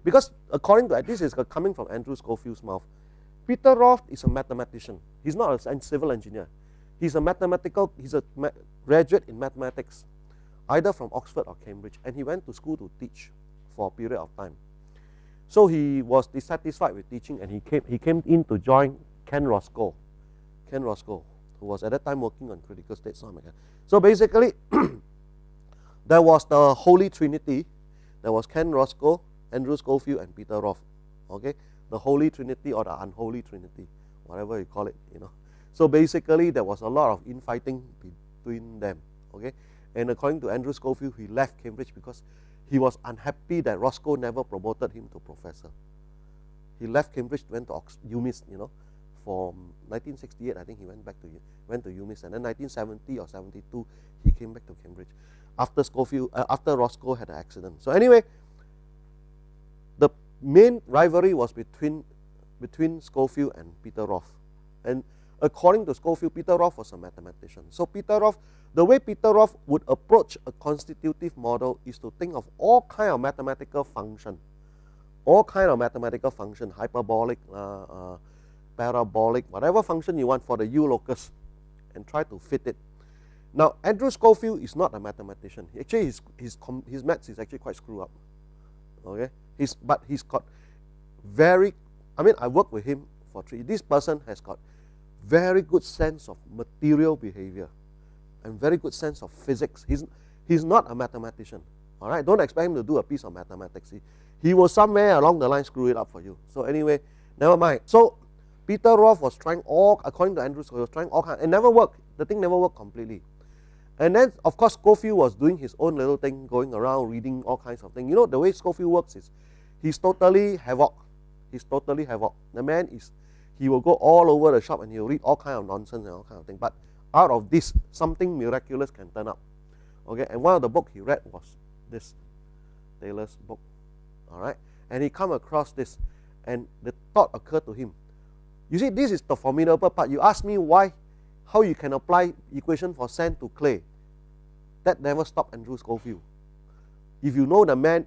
because according to this is coming from Andrew Schofield's mouth. Peter Roth is a mathematician. He's not a civil engineer. He's a graduate in mathematics, either from Oxford or Cambridge, and he went to school to teach for a period of time. So he was dissatisfied with teaching, and he came in to join Ken Roscoe, who was at that time working on critical state soil mechanics. So basically, there was the Holy Trinity. There was Ken Roscoe, Andrew Schofield, and Peter Roth. Okay, the Holy Trinity or the Unholy Trinity, whatever you call it, you know. So basically, there was a lot of infighting between them. Okay, and according to Andrew Schofield, he left Cambridge because he was unhappy that Roscoe never promoted him to professor. He left Cambridge, went to UMIS, you know. From 1968, I think he went to UMIS, and then 1970 or 72, he came back to Cambridge after Roscoe had an accident. So anyway, the main rivalry was between Schofield and Peter Roth. And according to Schofield, Peter Roth was a mathematician. So the way Peter Roth would approach a constitutive model is to think of all kind of mathematical function, hyperbolic, parabolic, whatever function you want for the U locus, and try to fit it. Now, Andrew Schofield is not a mathematician. Actually, his maths is actually quite screwed up. Okay, but he's got I worked with him for 3 years. This person has got very good sense of material behavior and very good sense of physics. He's not a mathematician. All right, don't expect him to do a piece of mathematics. He will somewhere along the line screw it up for you. So anyway, never mind. So Peter Roth was trying according to Andrew Schofield, was trying all kinds, and never worked. The thing never worked completely. And then, of course, Schofield was doing his own little thing, going around reading all kinds of things. You know, the way Schofield works is, he's totally havoc. The man he will go all over the shop and he'll read all kinds of nonsense and all kinds of things. But out of this, something miraculous can turn up. Okay, and one of the books he read was this, Taylor's book. All right, and he come across this, and the thought occurred to him. You see, this is the formidable part. You ask me how you can apply equation for sand to clay. That never stopped Andrew Schofield. If you know the man,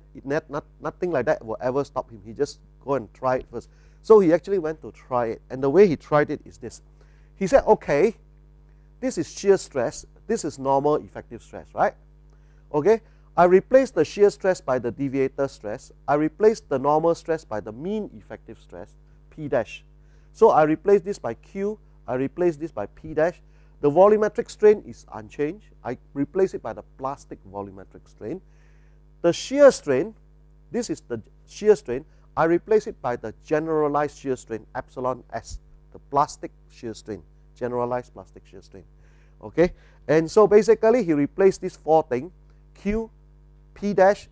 nothing like that will ever stop him. He just go and try it first. So he actually went to try it. And the way he tried it is this. He said, okay, this is shear stress. This is normal effective stress, right? Okay, I replaced the shear stress by the deviator stress. I replaced the normal stress by the mean effective stress, P dash. So I replace this by Q. I replace this by P dash. The volumetric strain is unchanged. I replace it by the plastic volumetric strain. The shear strain, this is the shear strain. I replace it by the generalized shear strain, epsilon S, the plastic shear strain, generalized plastic shear strain. Okay, and so basically he replaced these 4 things, Q, P dash,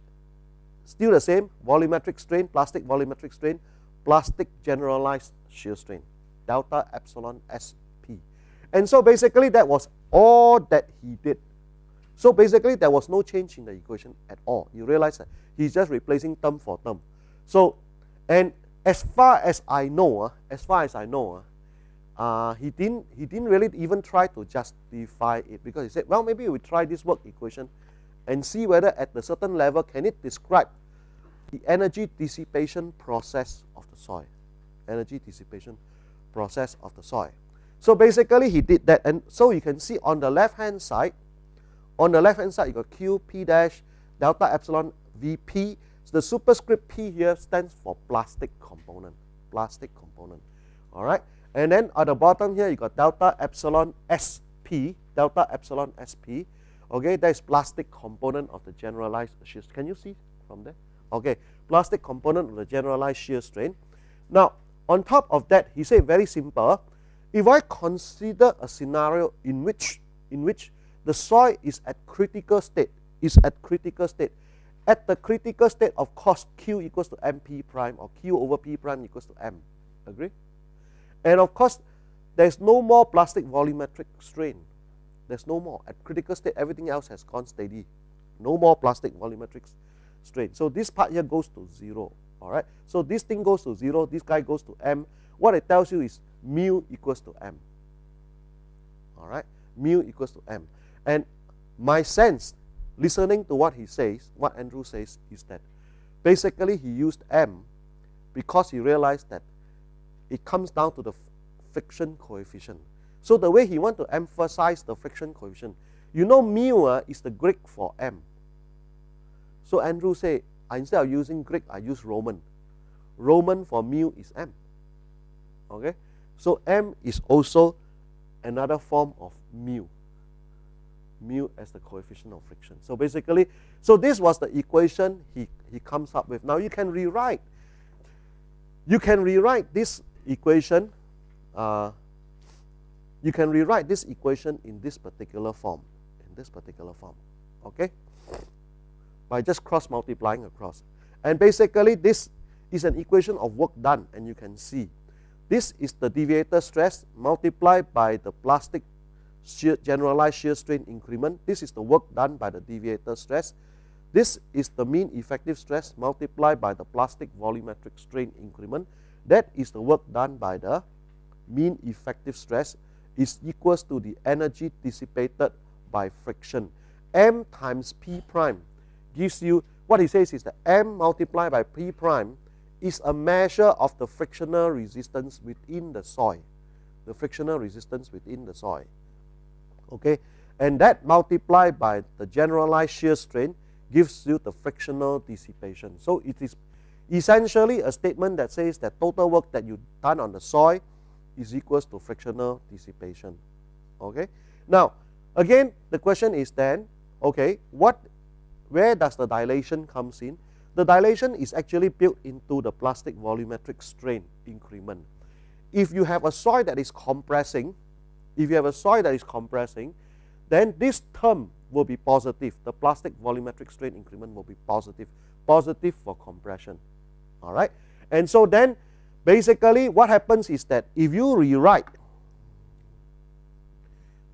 still the same, volumetric strain, plastic volumetric strain, plastic generalized shear strain, delta epsilon SP. And so basically that was all that he did. So basically there was no change in the equation at all. You realize that he's just replacing term for term. So, and as far as I know, he didn't really even try to justify it, because he said, well, maybe we try this work equation and see whether at a certain level can it describe the energy dissipation process of the soil. Energy dissipation process of the soil. So basically he did that, and so you can see on the left hand side you got Q, P dash, delta epsilon, Vp. So the superscript P here stands for plastic component. All right, and then at the bottom here you got delta epsilon SP. Okay, that is plastic component of the generalized shear. Can you see from there? Okay, plastic component of the generalized shear strain. Now, on top of that, he said very simple. If I consider a scenario in which the soil is at critical state, at the critical state, of course, Q equals to MP prime, or Q over P prime equals to M. Agree? And of course, there's no more plastic volumetric strain. There's no more. At critical state, everything else has gone steady. No more plastic volumetric strain. So this part here goes to 0. All right. So this thing goes to 0. This guy goes to M. What it tells you is mu equals to M. All right. Mu equals to M. And my sense, listening to what he says, what Andrew says, is that basically he used M because he realized that it comes down to the friction coefficient. So the way he want to emphasize the friction coefficient, you know mu is the Greek for M. So Andrew said, instead of using Greek, I use Roman. Roman for mu is M. Okay? So M is also another form of mu. Mu as the coefficient of friction. So basically, so this was the equation he comes up with. Now you can rewrite this equation. You can rewrite this equation in this particular form. Okay? By just cross multiplying across. And basically this is an equation of work done, and you can see this is the deviator stress multiplied by the plastic generalized shear strain increment. This is the work done by the deviator stress. This is the mean effective stress multiplied by the plastic volumetric strain increment. That is the work done by the mean effective stress is equals to the energy dissipated by friction. M times P prime gives you, what he says is that M multiplied by P prime is a measure of the frictional resistance within the soil. The frictional resistance within the soil. Okay? And that multiplied by the generalized shear strain gives you the frictional dissipation. So it is essentially a statement that says that total work that you've done on the soil is equals to frictional dissipation. Okay? Now, again, the question is then, okay, where does the dilation comes in? The dilation is actually built into the plastic volumetric strain increment. If you have a soil that is compressing, then this term will be positive. The plastic volumetric strain increment will be positive. Positive for compression. All right? And so then, basically, what happens is that if you rewrite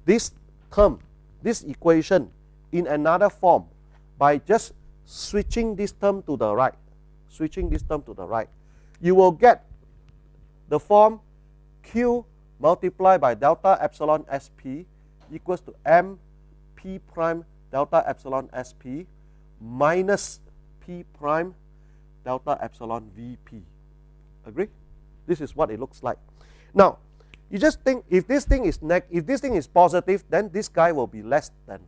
this term, this equation, in another form, by just switching this term to the right, you will get the form Q multiplied by delta epsilon SP equals to M P prime delta epsilon SP minus P prime delta epsilon VP. Agree? This is what it looks like. Now, you just think if this thing is positive, then this guy will be less than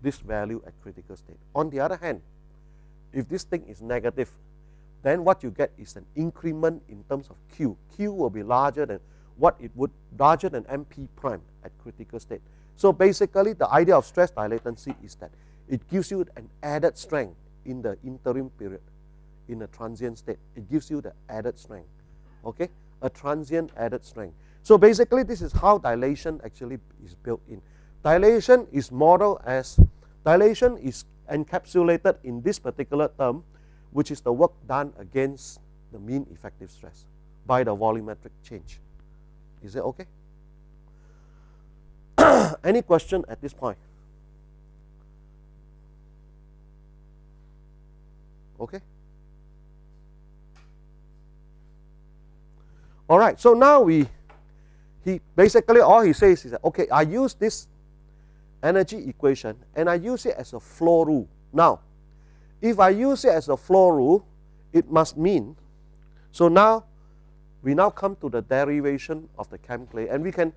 this value at critical state. On the other hand, if this thing is negative, then what you get is an increment in terms of Q. Q will be larger than larger than MP prime at critical state. So basically, the idea of stress dilatancy is that it gives you an added strength in the interim period, in a transient state. It gives you the added strength, okay? A transient added strength. So basically, this is how dilation actually is built in. Dilation is modeled as, dilation is encapsulated in this particular term, which is the work done against the mean effective stress by the volumetric change. Is it okay? Any question at this point? Okay? All right, so now he basically all he says is that, okay, I use this energy equation and I use it as a flow rule. Now, if I use it as a flow rule, it must mean, so now we now come to the derivation of the chem clay, and we can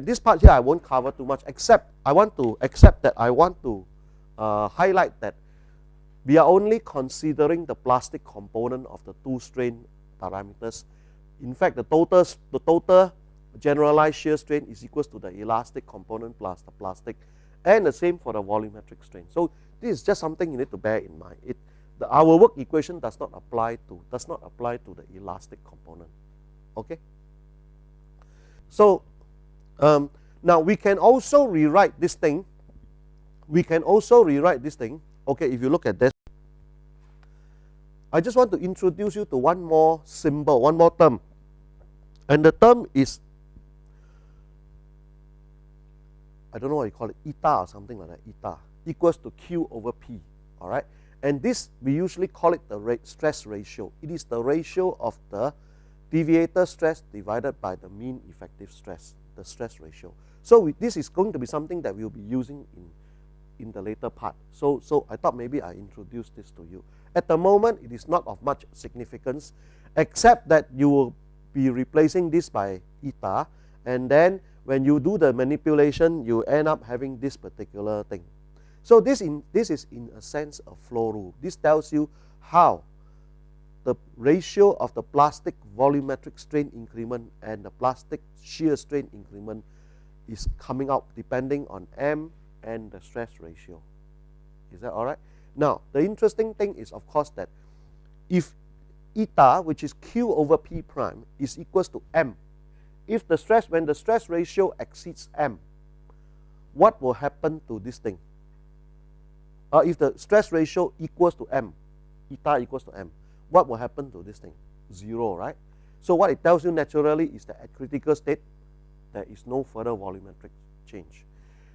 this part here I won't cover too much, except I want to highlight that we are only considering the plastic component of the two strain parameters. In fact, the total generalized shear strain is equals to the elastic component plus the plastic, and the same for the volumetric strain. So this is just something you need to bear in mind. Our work equation does not apply to the elastic component. Okay. So now we can also rewrite this thing. Okay, if you look at this, I just want to introduce you to one more symbol, one more term, and the term is, I don't know what you call it, eta or something like that, eta equals to Q over P, all right? And this, we usually call it the stress ratio. It is the ratio of the deviator stress divided by the mean effective stress, the stress ratio. So this is going to be something that we'll be using in the later part. So I thought maybe I introduce this to you. at the moment it is not of much significance, except that you will be replacing this by eta, and then when you do the manipulation, you end up having this particular thing. So this is in a sense a flow rule. This tells you how the ratio of the plastic volumetric strain increment and the plastic shear strain increment is coming out depending on M and the stress ratio. Is that all right? Now, the interesting thing is, of course, that if eta, which is Q over P prime, is equals to M, if the stress, when the stress ratio exceeds M, what will happen to this thing? If the stress ratio equals to M, eta equals to M, what will happen to this thing? 0, right? So what it tells you naturally is that at critical state, there is no further volumetric change.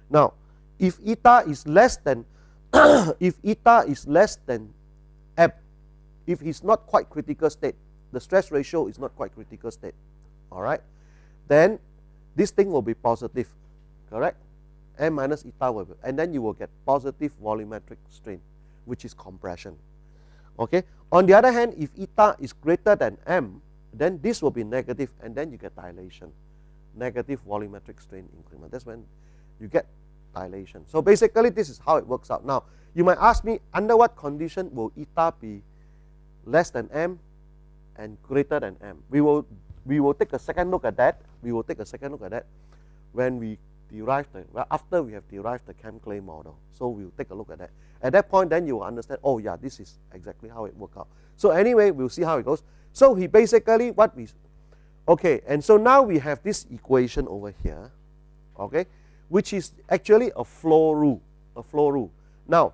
Now, if eta is less than if eta is less than M, if it's not quite critical state, the stress ratio is not quite critical state, all right, then this thing will be positive, correct? M minus eta will be, and then you will get positive volumetric strain, which is compression. Okay. On the other hand, if eta is greater than M, then this will be negative, and then you get dilation, negative volumetric strain increment. That's when you get dilation. So basically, this is how it works out. Now, you might ask me, under what condition will eta be less than M and greater than M? We will take a second look at that. We will take a second look at that when we derive the, well, after we have derived the Chem-Clay model. So we'll take a look at that. At that point, then you will understand, oh yeah, this is exactly how it works out. So anyway, we'll see how it goes. So he basically, what we, okay, and so now we have this equation over here, okay, which is actually a flow rule, Now,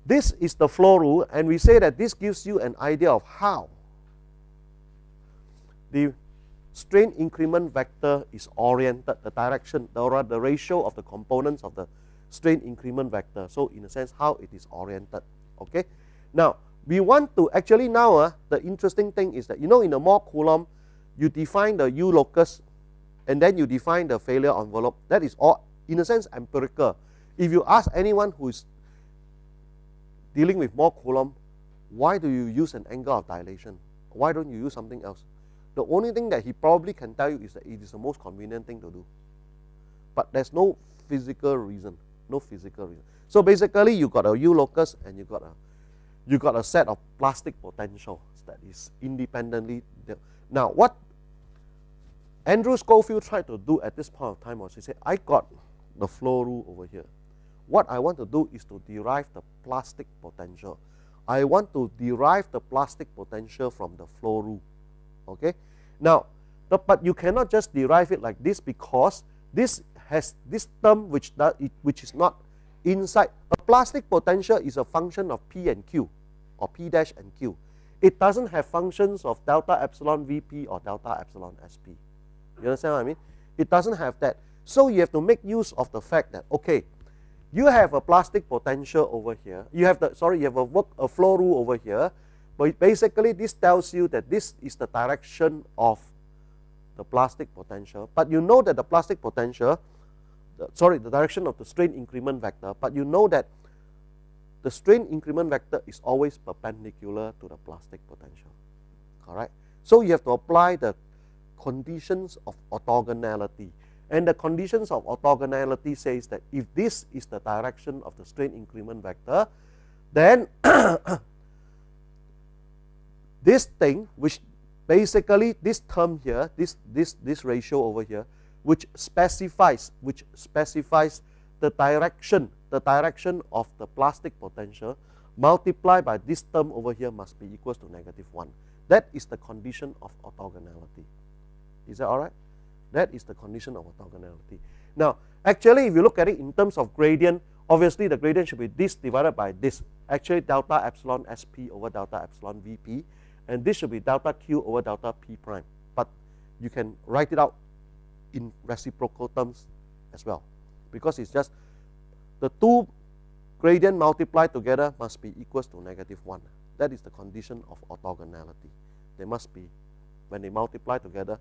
this is the flow rule, and we say that this gives you an idea of how the strain increment vector is oriented, the direction, the ratio of the components of the strain increment vector. So in a sense, how it is oriented. Okay. Now we want to actually now the interesting thing is that, you know, in the Moore Coulomb, you define the U locus, and then you define the failure envelope. That is all in a sense empirical. If you ask anyone who is dealing with Moore Coulomb, why do you use an angle of dilation? Why don't you use something else? The only thing that he probably can tell you is that it is the most convenient thing to do. But there's no physical reason. No physical reason. So basically, you got a U locus and you got a set of plastic potentials that is independently. Now, what Andrew Schofield tried to do at this point of time was he said, I got the flow rule over here. What I want to do is to derive the plastic potential. I want to derive the plastic potential from the flow rule. Okay. Now, but you cannot just derive it like this, because this has this term which is not inside. A plastic potential is a function of P and Q, or P dash and Q. It doesn't have functions of delta epsilon Vp or delta epsilon Sp. You understand what I mean? It doesn't have that. So you have to make use of the fact that, okay, you have a plastic potential over here. You have a flow rule over here. But basically, this tells you that this is the direction of the plastic potential. But you know that the plastic potential, the direction of the strain increment vector, but you know that the strain increment vector is always perpendicular to the plastic potential. Correct? So you have to apply the conditions of orthogonality. And the conditions of orthogonality says that if this is the direction of the strain increment vector, then this thing, which basically this term here, this ratio over here, which specifies the direction of the plastic potential multiplied by this term over here must be equals to -1. That is the condition of orthogonality. Is that all right? That is the condition of orthogonality. Now, actually, if you look at it in terms of gradient, obviously the gradient should be this divided by this. Actually, delta epsilon Sp over delta epsilon Vp. And this should be delta Q over delta P prime. But you can write it out in reciprocal terms as well, because it's just the two gradient multiplied together must be equals to -1. That is the condition of orthogonality. They must be, when they multiply together,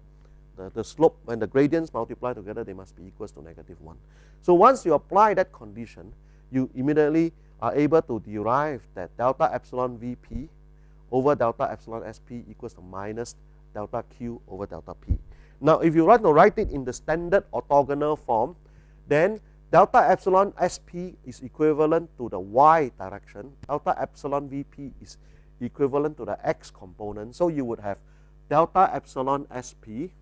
the slope, when the gradients multiply together, they must be equals to -1. So once you apply that condition, you immediately are able to derive that delta epsilon Vp over delta epsilon Sp equals to minus delta Q over delta P. Now, if you want to write it in the standard orthogonal form, then delta epsilon Sp is equivalent to the y direction. Delta epsilon Vp is equivalent to the x component. So you would have delta epsilon Sp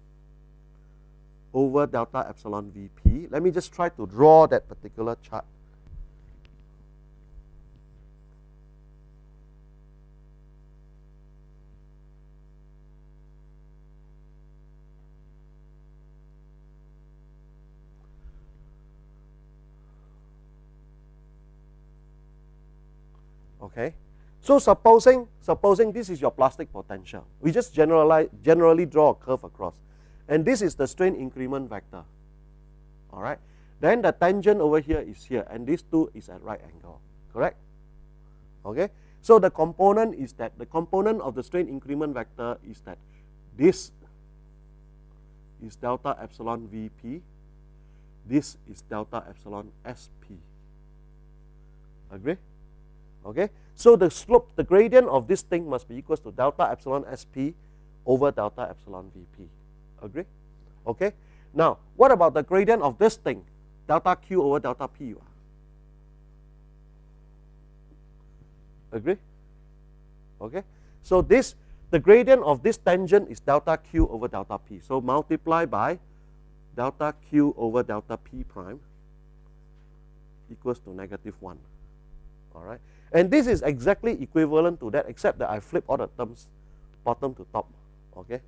over delta epsilon Vp. Let me just try to draw that particular chart. Okay, so supposing this is your plastic potential, we just generally draw a curve across, and this is the strain increment vector. All right, then the tangent over here is here, and these two is at right angle, correct? Okay, so the component is that the component of the strain increment vector is that this is delta epsilon Vp, this is delta epsilon Sp. Agree? Okay, so the slope, the gradient of this thing must be equal to delta epsilon Sp over delta epsilon Vp. Agree? Okay, now what about the gradient of this thing? Delta Q over delta P. Agree? Okay, so this, the gradient of this tangent is delta Q over delta P. So multiply by delta Q over delta P prime equals to -1. All right. And this is exactly equivalent to that, except that I flip all the terms bottom to top. Okay,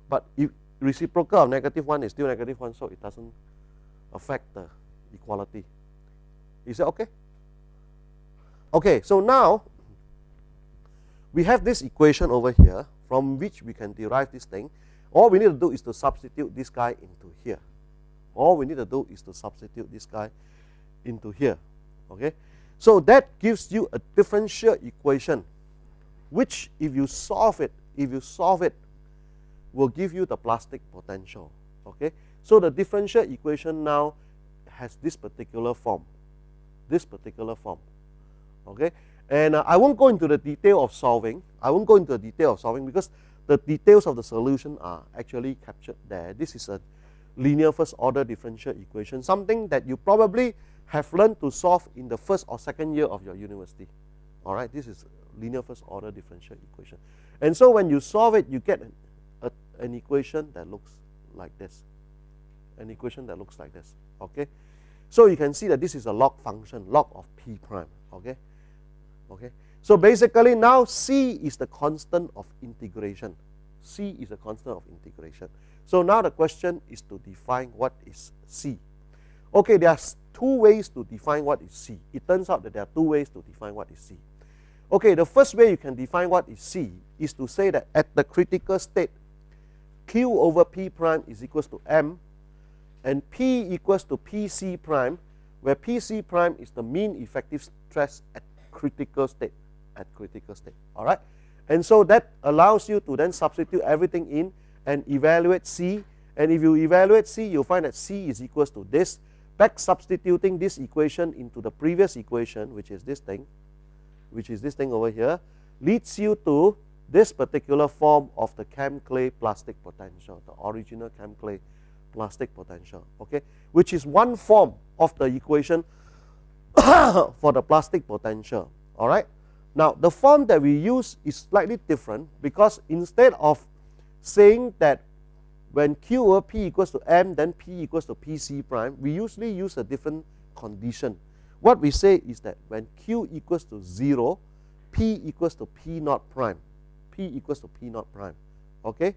but if reciprocal of -1 is still -1, so it doesn't affect the equality. Is that okay? Okay, so now we have this equation over here from which we can derive this thing. All we need to do is to substitute this guy into here. All we need to do is to substitute this guy into here. Okay. So that gives you a differential equation, which if you solve it, will give you the plastic potential. Okay, so the differential equation now has this particular form. Okay, and I won't go into the detail of solving. Because the details of the solution are actually captured there. This is a linear first order differential equation, something that you probably have learned to solve in the first or second year of your university. All right, this is linear first order differential equation. And so when you solve it, you get an equation that looks like this. Okay, so you can see that this is a log function, log of P prime. Okay, so basically now C is the constant of integration. So now the question is to define what is C. Okay, there are two ways to define what is C. It turns out that there are two ways to define what is C. Okay, the first way you can define what is C is to say that at the critical state, Q over P prime is equals to M, and P equals to PC prime, where PC prime is the mean effective stress at critical state. All right, and so that allows you to then substitute everything in and evaluate C. And if you evaluate C, you'll find that C is equals to this. Back substituting this equation into the previous equation, which is this thing over here, leads you to this particular form of the chem clay plastic potential, the original chem clay plastic potential, okay, which is one form of the equation for the plastic potential. All right. Now the form that we use is slightly different, because instead of saying that when Q over P equals to M, then P equals to PC prime, we usually use a different condition. What we say is that when Q equals to 0, P equals to P naught prime. Okay?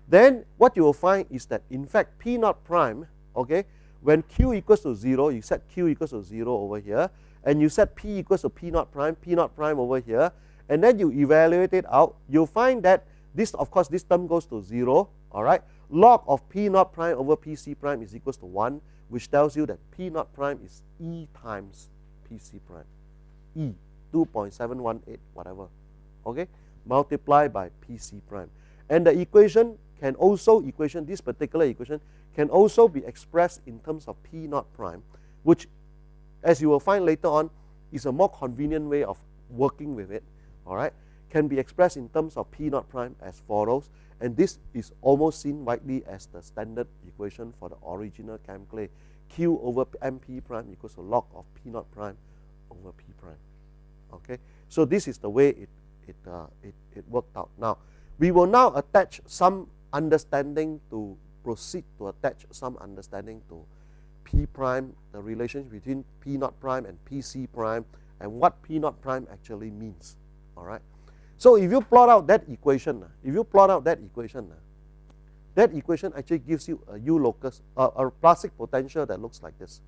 Then what you will find is that in fact P naught prime, okay, when Q equals to 0, you set Q equals to 0 over here, and you set P equals to P naught prime over here, and then you evaluate it out, you'll find that this, of course, this term goes to 0, all right? Log of P naught prime over PC prime is equals to 1, which tells you that P naught prime is E times PC prime. E, 2.718, whatever, okay? Multiply by PC prime. And the equation can also, this particular equation can also be expressed in terms of P naught prime, which, as you will find later on, is a more convenient way of working with it, all right, can be expressed in terms of P naught prime as follows, and this is almost seen widely as the standard equation for the original chem clay. Q over MP prime equals to log of P naught prime over P prime. Okay, so this is the way it worked out. Now, we will now attach some understanding to proceed to attach some understanding to P prime, the relationship between P naught prime and PC prime, and what P naught prime actually means. All right. So if you plot out that equation, that equation actually gives you a U locus, a plastic potential that looks like this.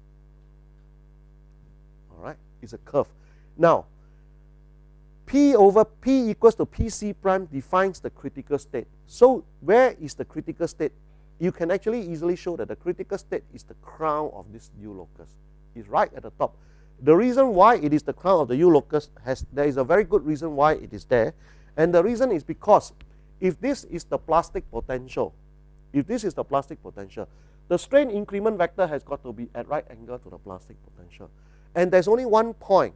All right, it's a curve. Now, P over P equals to PC prime defines the critical state. So where is the critical state? You can actually easily show that the critical state is the crown of this U locus. It's right at the top. The reason why it is the crown of the U locus, there is a very good reason why it is there. And the reason is because if this is the plastic potential, the strain increment vector has got to be at right angle to the plastic potential. And there's only one point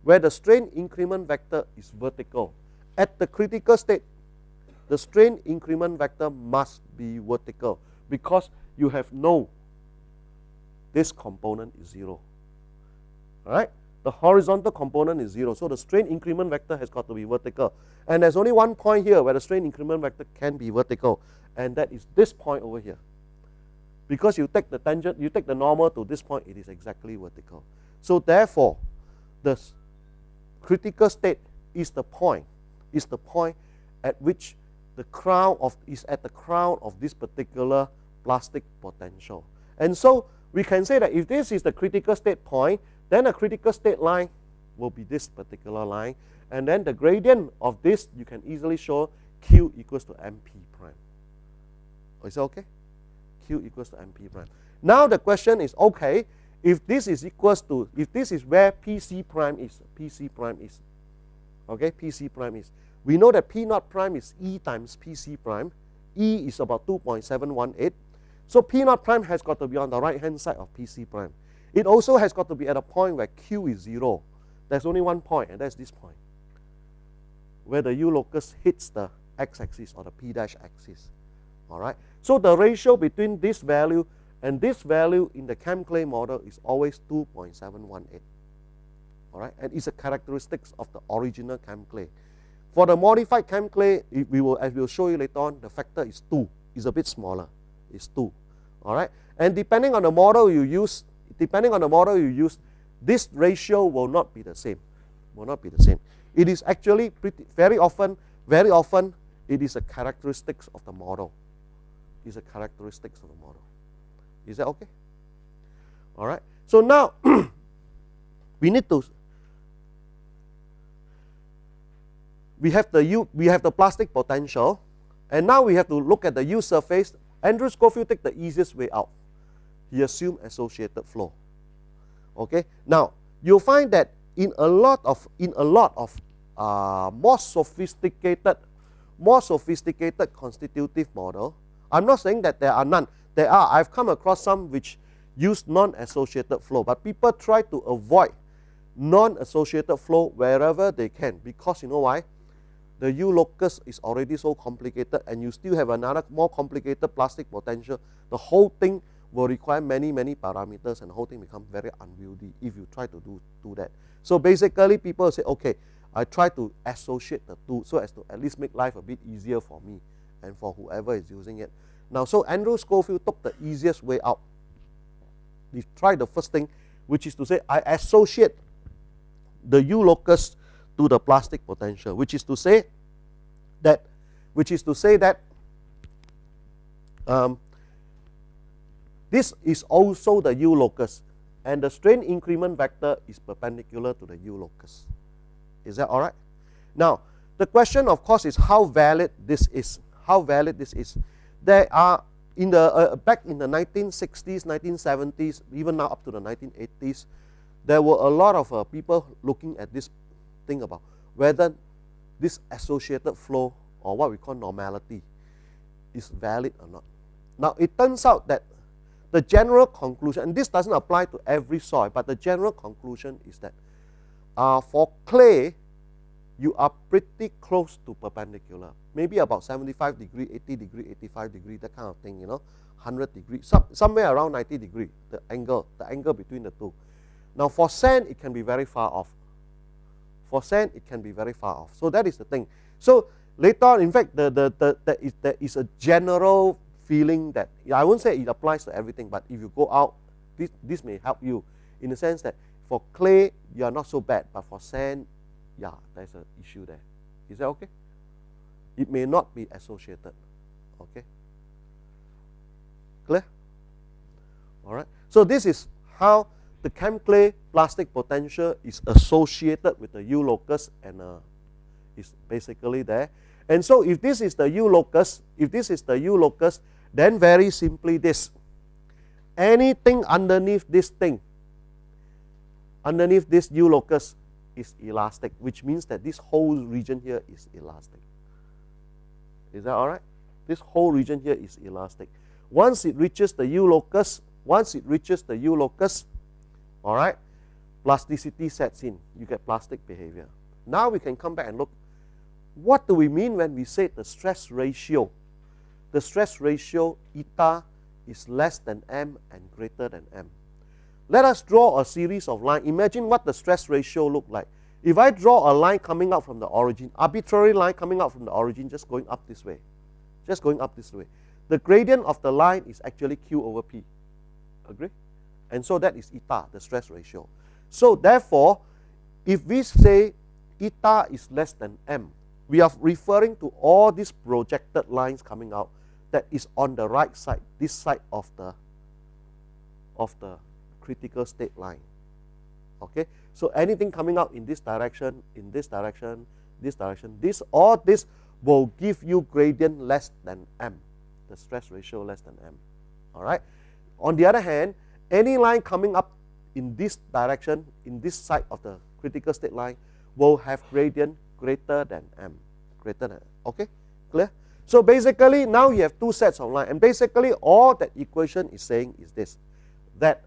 where the strain increment vector is vertical. At the critical state, the strain increment vector must be vertical because you have this component is 0. All right? The horizontal component is 0. So the strain increment vector has got to be vertical. And there's only one point here where the strain increment vector can be vertical. And that is this point over here. Because you take the tangent, you take the normal to this point, it is exactly vertical. So therefore, the critical state is the point at which the crown of this particular plastic potential. And so we can say that if this is the critical state point, then a critical state line will be this particular line. And then the gradient of this, you can easily show Q equals to MP prime. Is that okay? Q equals to MP prime. Now the question is, okay, if this is where PC prime is, okay, PC prime is. We know that P naught prime is E times PC prime. E is about 2.718. So P naught prime has got to be on the right hand side of PC prime. It also has got to be at a point where Q is 0. There's only one point, and that's this point, where the U locus hits the x-axis or the P dash axis. All right. So the ratio between this value and this value in the chem clay model is always 2.718. All right, and it's a characteristics of the original chem clay. For the modified chem clay, as we'll show you later on, the factor is 2. It's a bit smaller. It's 2. All right, and depending on the model you use, this ratio will not be the same. It is actually very often, it is a characteristics of the model. Is that okay? All right. So now we have the plastic potential, and now we have to look at the U surface. Andrew Schofield take the easiest way out. He assumed associated flow. Okay. Now you'll find that in a lot of more sophisticated constitutive model. I'm not saying that there are none. There are. I've come across some which use non-associated flow, but people try to avoid non-associated flow wherever they can, because you know why? The U locus is already so complicated, and you still have another more complicated plastic potential. The whole thing will require many parameters, and the whole thing becomes very unwieldy if you try to do that. So basically, people say, okay, I try to associate the two so as to at least make life a bit easier for me and for whoever is using it. Now, so Andrew Schofield took the easiest way out. He tried the first thing, which is to say I associate the U locus to the plastic potential, which is to say that this is also the U locus, and the strain increment vector is perpendicular to the U locus. Is that all right? Now, the question, of course, is how valid this is. There are back in the 1960s, 1970s, even now up to the 1980s, there were a lot of people looking at this thing about whether this associated flow, or what we call normality, is valid or not. Now, it turns out that the general conclusion, and this doesn't apply to every soil, but the general conclusion is that For clay, you are pretty close to perpendicular. Maybe about 75 degree, 80 degree, 85 degree, that kind of thing, 100 degree, somewhere around 90 degree, the angle between the two. Now for sand, it can be very far off. For sand, it can be very far off. So that is the thing. So later on, in fact, there is a general feeling that, I won't say it applies to everything, but if you go out, this may help you in the sense that for clay, you are not so bad, but for sand, yeah, there's an issue there. Is that okay? It may not be associated. Okay? Clear? All right. So this is how the chem clay plastic potential is associated with the U locus and is basically there. And so if this is the U locus, then very simply this. Anything underneath this thing, underneath this U locus, is elastic, which means that this whole region here is elastic. Is that all right? This whole region here is elastic. Once it reaches the U locus, all right, plasticity sets in. You get plastic behavior. Now we can come back and look. What do we mean when we say the stress ratio? The stress ratio eta is less than m and greater than m. Let us draw a series of lines. Imagine what the stress ratio look like. If I draw a line coming out from the origin, arbitrary line coming out from the origin, just going up this way. Just going up this way. The gradient of the line is actually Q over P. Agree? And so that is eta, the stress ratio. So therefore, if we say eta is less than m, we are referring to all these projected lines coming out that is on the right side, this side of the critical state line. Okay? So anything coming out in this direction, all this will give you gradient less than m, the stress ratio less than m. All right? On the other hand, any line coming up in this direction, in this side of the critical state line, will have gradient greater than m. Okay? Clear? So basically, now you have two sets of lines. And basically, all that equation is saying is this, that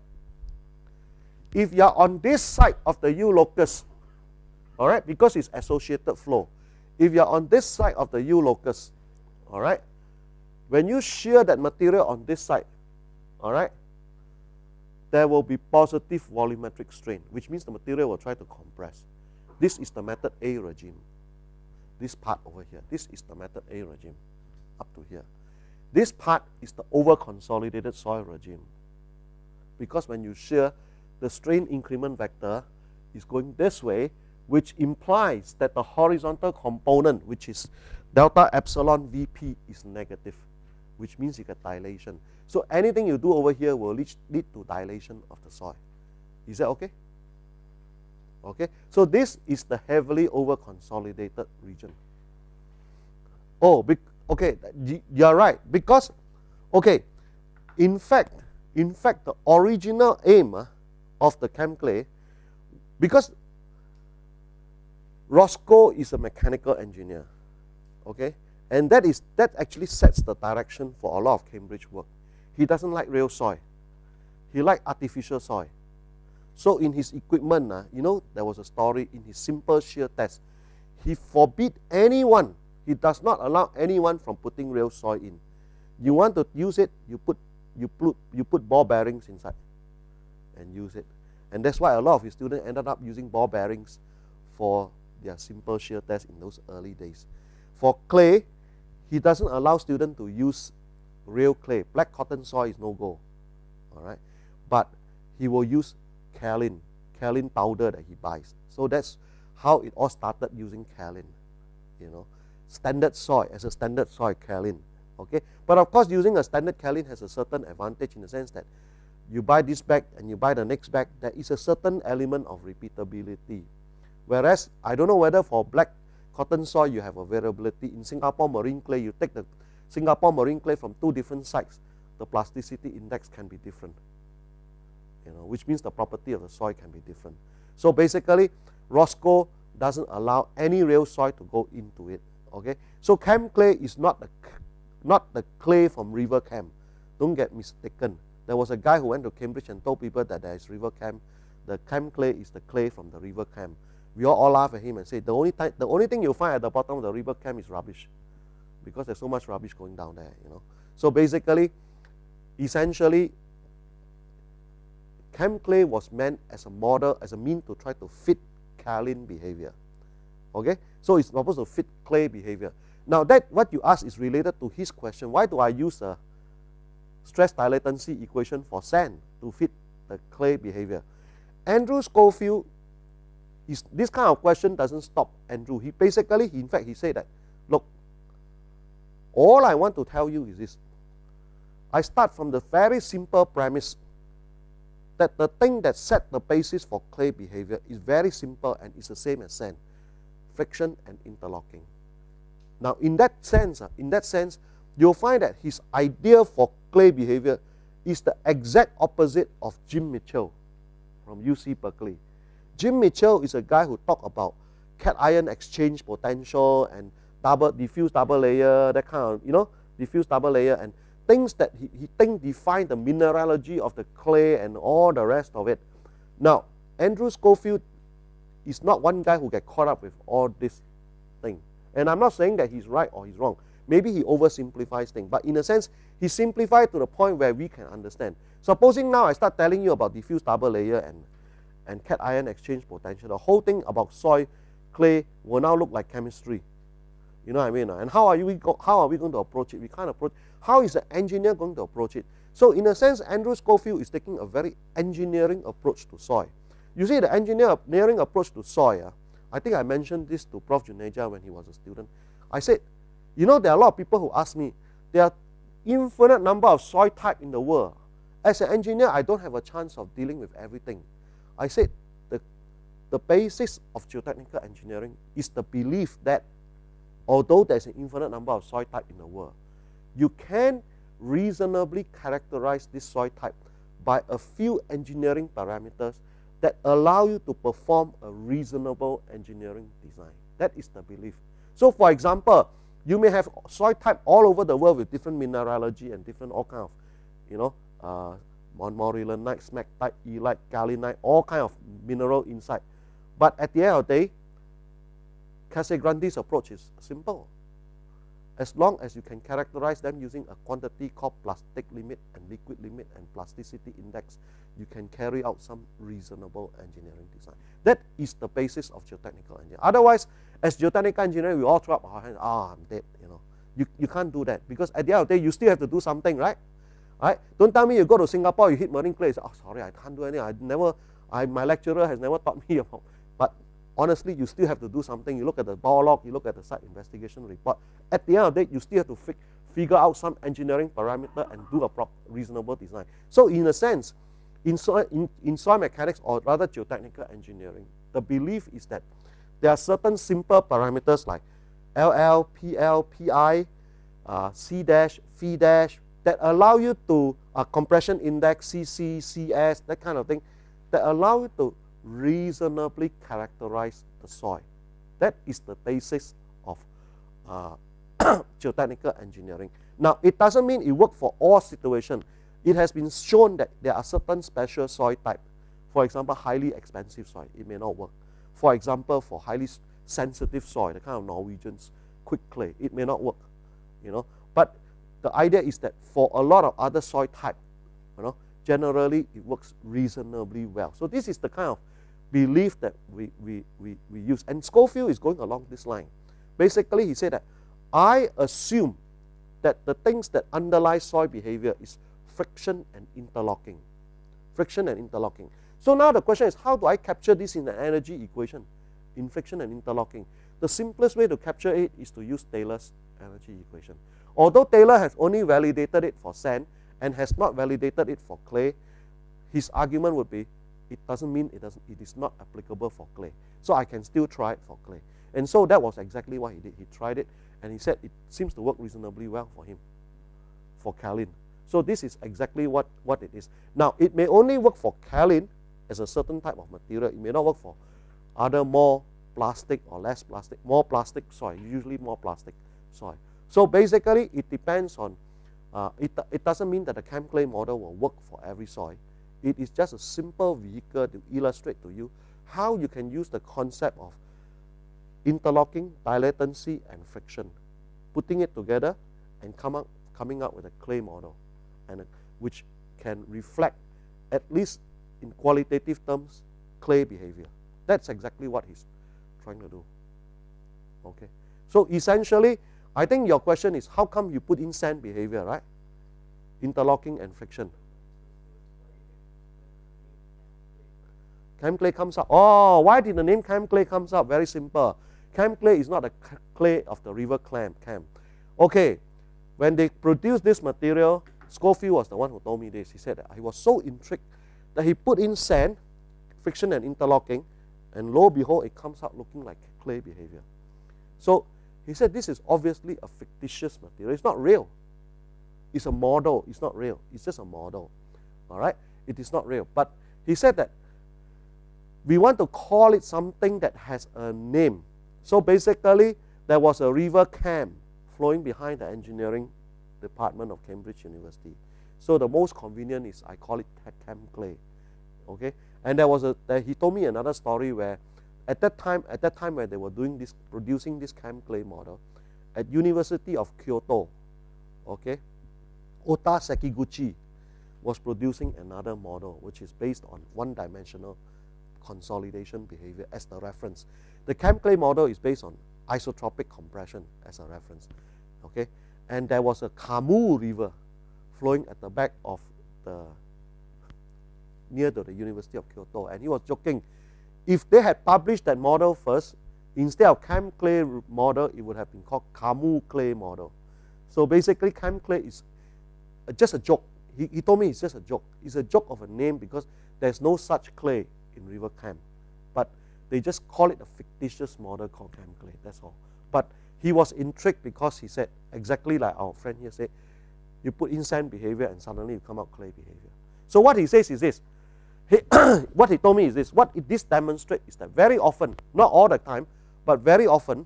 if you are on this side of the U locus, all right, because it's associated flow, if you are on this side of the U locus, all right, when you shear that material on this side, all right, there will be positive volumetric strain, which means the material will try to compress. This is the method A regime. This part over here, this is the method A regime, up to here. This part is the over-consolidated soil regime. Because when you shear, the strain increment vector is going this way, which implies that the horizontal component, which is delta epsilon Vp, is negative, which means you get dilation. So anything you do over here will lead to dilation of the soil. Is that okay? Okay, so this is the heavily over-consolidated region. Oh, okay, you're right, because, okay, in fact, the original aim of the chem clay, because Roscoe is a mechanical engineer, okay, and that actually sets the direction for a lot of Cambridge work. He doesn't like real soil. He likes artificial soil. So in his equipment, there was a story in his simple shear test. He forbid anyone, he does not allow anyone from putting real soil in. You want to use it, you put ball bearings inside and use it. And that's why a lot of his students ended up using ball bearings for their simple shear test in those early days. For clay, he doesn't allow students to use real clay. Black cotton soil is no go. All right? But he will use kaolin powder that he buys. So that's how it all started, using kaolin. Standard soil, as a standard soil, kaolin. Okay? But of course, using a standard kaolin has a certain advantage in the sense that you buy this bag and you buy the next bag, there is a certain element of repeatability. Whereas, I don't know whether for black cotton soil you have a variability. In Singapore marine clay, you take the Singapore marine clay from two different sites, the plasticity index can be different. Which means the property of the soil can be different. So basically, Roscoe doesn't allow any real soil to go into it. Okay, so chem clay is not the clay from river chem. Don't get mistaken. There was a guy who went to Cambridge and told people that there is river chem. The chem clay is the clay from the river chem. we all laugh at him and say, the only thing you'll find at the bottom of the river camp is rubbish, because there's so much rubbish going down there, you know. So basically, essentially, camp clay was meant as a model, as a mean to try to fit kaolin behavior. Okay, so it's supposed to fit clay behavior. Now that what you ask is related to his question. Why do I use a stress dilatancy equation for sand to fit the clay behavior? Andrew Schofield, this kind of question doesn't stop Andrew. He basically, in fact, he said that, look, all I want to tell you is this. I start from the very simple premise that the thing that set the basis for clay behavior is very simple and is the same as sand: friction and interlocking. Now, in that sense, you'll find that his idea for clay behavior is the exact opposite of Jim Mitchell from UC Berkeley. Jim Mitchell is a guy who talked about cation exchange potential and diffuse double layer, that kind of, you know, diffuse double layer, and things that he thinks define the mineralogy of the clay and all the rest of it. Now, Andrew Schofield is not one guy who gets caught up with all this thing. And I'm not saying that he's right or he's wrong. Maybe he oversimplifies things. But in a sense, he simplified to the point where we can understand. Supposing now I start telling you about diffuse double layer and cation exchange potential, the whole thing about soil, clay will now look like chemistry. You know what I mean? And how are we going to approach it? We can't approach. How is the engineer going to approach it? So in a sense, Andrew Schofield is taking a very engineering approach to soil. You see, the engineering approach to soil, I think I mentioned this to Prof Juneja when he was a student. I said, you know, there are a lot of people who ask me, there are infinite number of soil types in the world. As an engineer, I don't have a chance of dealing with everything. I said, the basis of geotechnical engineering is the belief that although there's an infinite number of soil types in the world, you can reasonably characterize this soil type by a few engineering parameters that allow you to perform a reasonable engineering design. That is the belief. So for example, you may have soil type all over the world with different mineralogy and different all kind of, you know, montmorillonite, smectite, elite, kaolinite, all kind of mineral inside. But at the end of the day, Casegrandi's approach is simple. As long as you can characterize them using a quantity called plastic limit and liquid limit and plasticity index, you can carry out some reasonable engineering design. That is the basis of geotechnical engineering. Otherwise, as geotechnical engineering, we all throw up our hands, I'm dead, you know. You can't do that, because at the end of the day, you still have to do something, right? Right? Don't tell me you go to Singapore, you hit marine clay, you say, oh, sorry, I can't do anything. My lecturer has never taught me about. But honestly, you still have to do something. You look at the bore log, you look at the site investigation report. At the end of the day, you still have to figure out some engineering parameter and do a reasonable design. So in a sense, in soil mechanics, or rather geotechnical engineering, the belief is that there are certain simple parameters like LL, PL, PI, C dash, phi dash, that allow you to, compression index, CC, CS, that kind of thing, that allow you to reasonably characterize the soil. That is the basis of geotechnical engineering. Now, it doesn't mean it works for all situations. It has been shown that there are certain special soil types. For example, highly expensive soil, it may not work. For example, for highly sensitive soil, the kind of Norwegians, quick clay, it may not work. You know, but the idea is that for a lot of other soil types, you know, generally it works reasonably well. So this is the kind of belief that we use. And Schofield is going along this line. Basically, he said that I assume that the things that underlie soil behavior is friction and interlocking. Friction and interlocking. So now the question is, how do I capture this in an energy equation, in friction and interlocking? The simplest way to capture it is to use Taylor's energy equation. Although Taylor has only validated it for sand and has not validated it for clay, his argument would be, it doesn't mean it is not applicable for clay. So I can still try it for clay. And so that was exactly what he did. He tried it, and he said it seems to work reasonably well for him, for kaolin. So this is exactly what it is. Now, it may only work for kaolin as a certain type of material. It may not work for other more plastic or less plastic, more plastic soil, usually more plastic soil. So basically, it depends on, it doesn't mean that the camp clay model will work for every soil. It is just a simple vehicle to illustrate to you how you can use the concept of interlocking, dilatancy, and friction, putting it together and coming up with a clay model, and which can reflect, at least in qualitative terms, clay behavior. That's exactly what he's trying to do. Okay. So essentially, I think your question is, how come you put in sand behavior, right? Interlocking and friction. Cam clay comes up. Oh, why did the name cam clay comes up? Very simple. Cam clay is not the clay of the river cam. Okay, when they produced this material, Schofield was the one who told me this. He said that he was so intrigued that he put in sand, friction and interlocking, and lo and behold, it comes out looking like clay behavior. So he said this is obviously a fictitious material. It's not real. It's a model. It's not real. It's just a model. All right? It is not real. But he said that we want to call it something that has a name. So basically, there was a river Cam flowing behind the engineering department of Cambridge University. So the most convenient is I call it Cam clay. Okay? And he told me another story where at that time when they were doing this, producing this Cam clay model, at University of Kyoto, okay, Ota Sekiguchi was producing another model which is based on one-dimensional consolidation behavior as the reference. The Cam clay model is based on isotropic compression as a reference. Okay, and there was a Kamu river flowing at the back of near to the University of Kyoto, and he was joking, if they had published that model first, instead of Cam clay model, it would have been called Kamu clay model. So basically, Cam clay is just a joke. He told me it's just a joke. It's a joke of a name because there's no such clay in River Cam, but they just call it a fictitious model called Cam clay. That's all. But he was intrigued because he said, exactly like our friend here said, you put in sand behavior and suddenly you come out clay behavior. So what he says is this. What he told me is this. What this demonstrates is that very often, not all the time, but very often,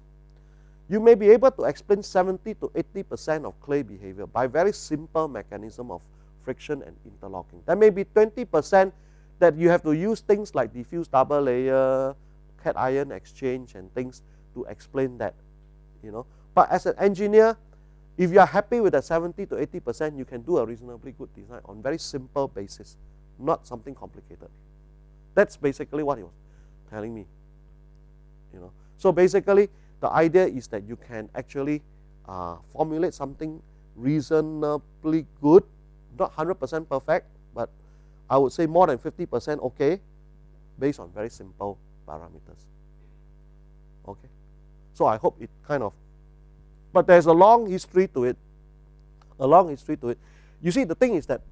you may be able to explain 70 to 80% of clay behavior by very simple mechanism of friction and interlocking. There may be 20% that you have to use things like diffuse double layer, cation exchange and things to explain that, you know. But as an engineer, if you are happy with the 70 to 80%, you can do a reasonably good design on very simple basis, not something complicated. That's basically what he was telling me, you know. So basically, the idea is that you can actually formulate something reasonably good, not 100% perfect, but I would say more than 50% okay, based on very simple parameters. Okay, so I hope it kind of, but there's a long history to it. A long history to it. You see, the thing is that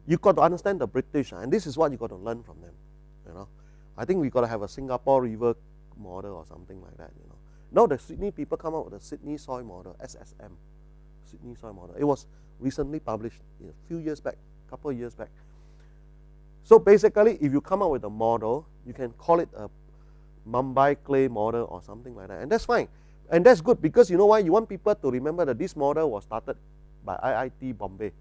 you got to understand the British, and this is what you got to learn from them. You know, I think we got to have a Singapore river model or something like that. You know, now the Sydney people come out with the Sydney soil model, SSM, Sydney soil model. It was recently published a few years back, couple of years back. So basically, if you come up with a model, you can call it a Bombay clay model or something like that, and that's fine. And that's good because you know why? You want people to remember that this model was started by IIT Bombay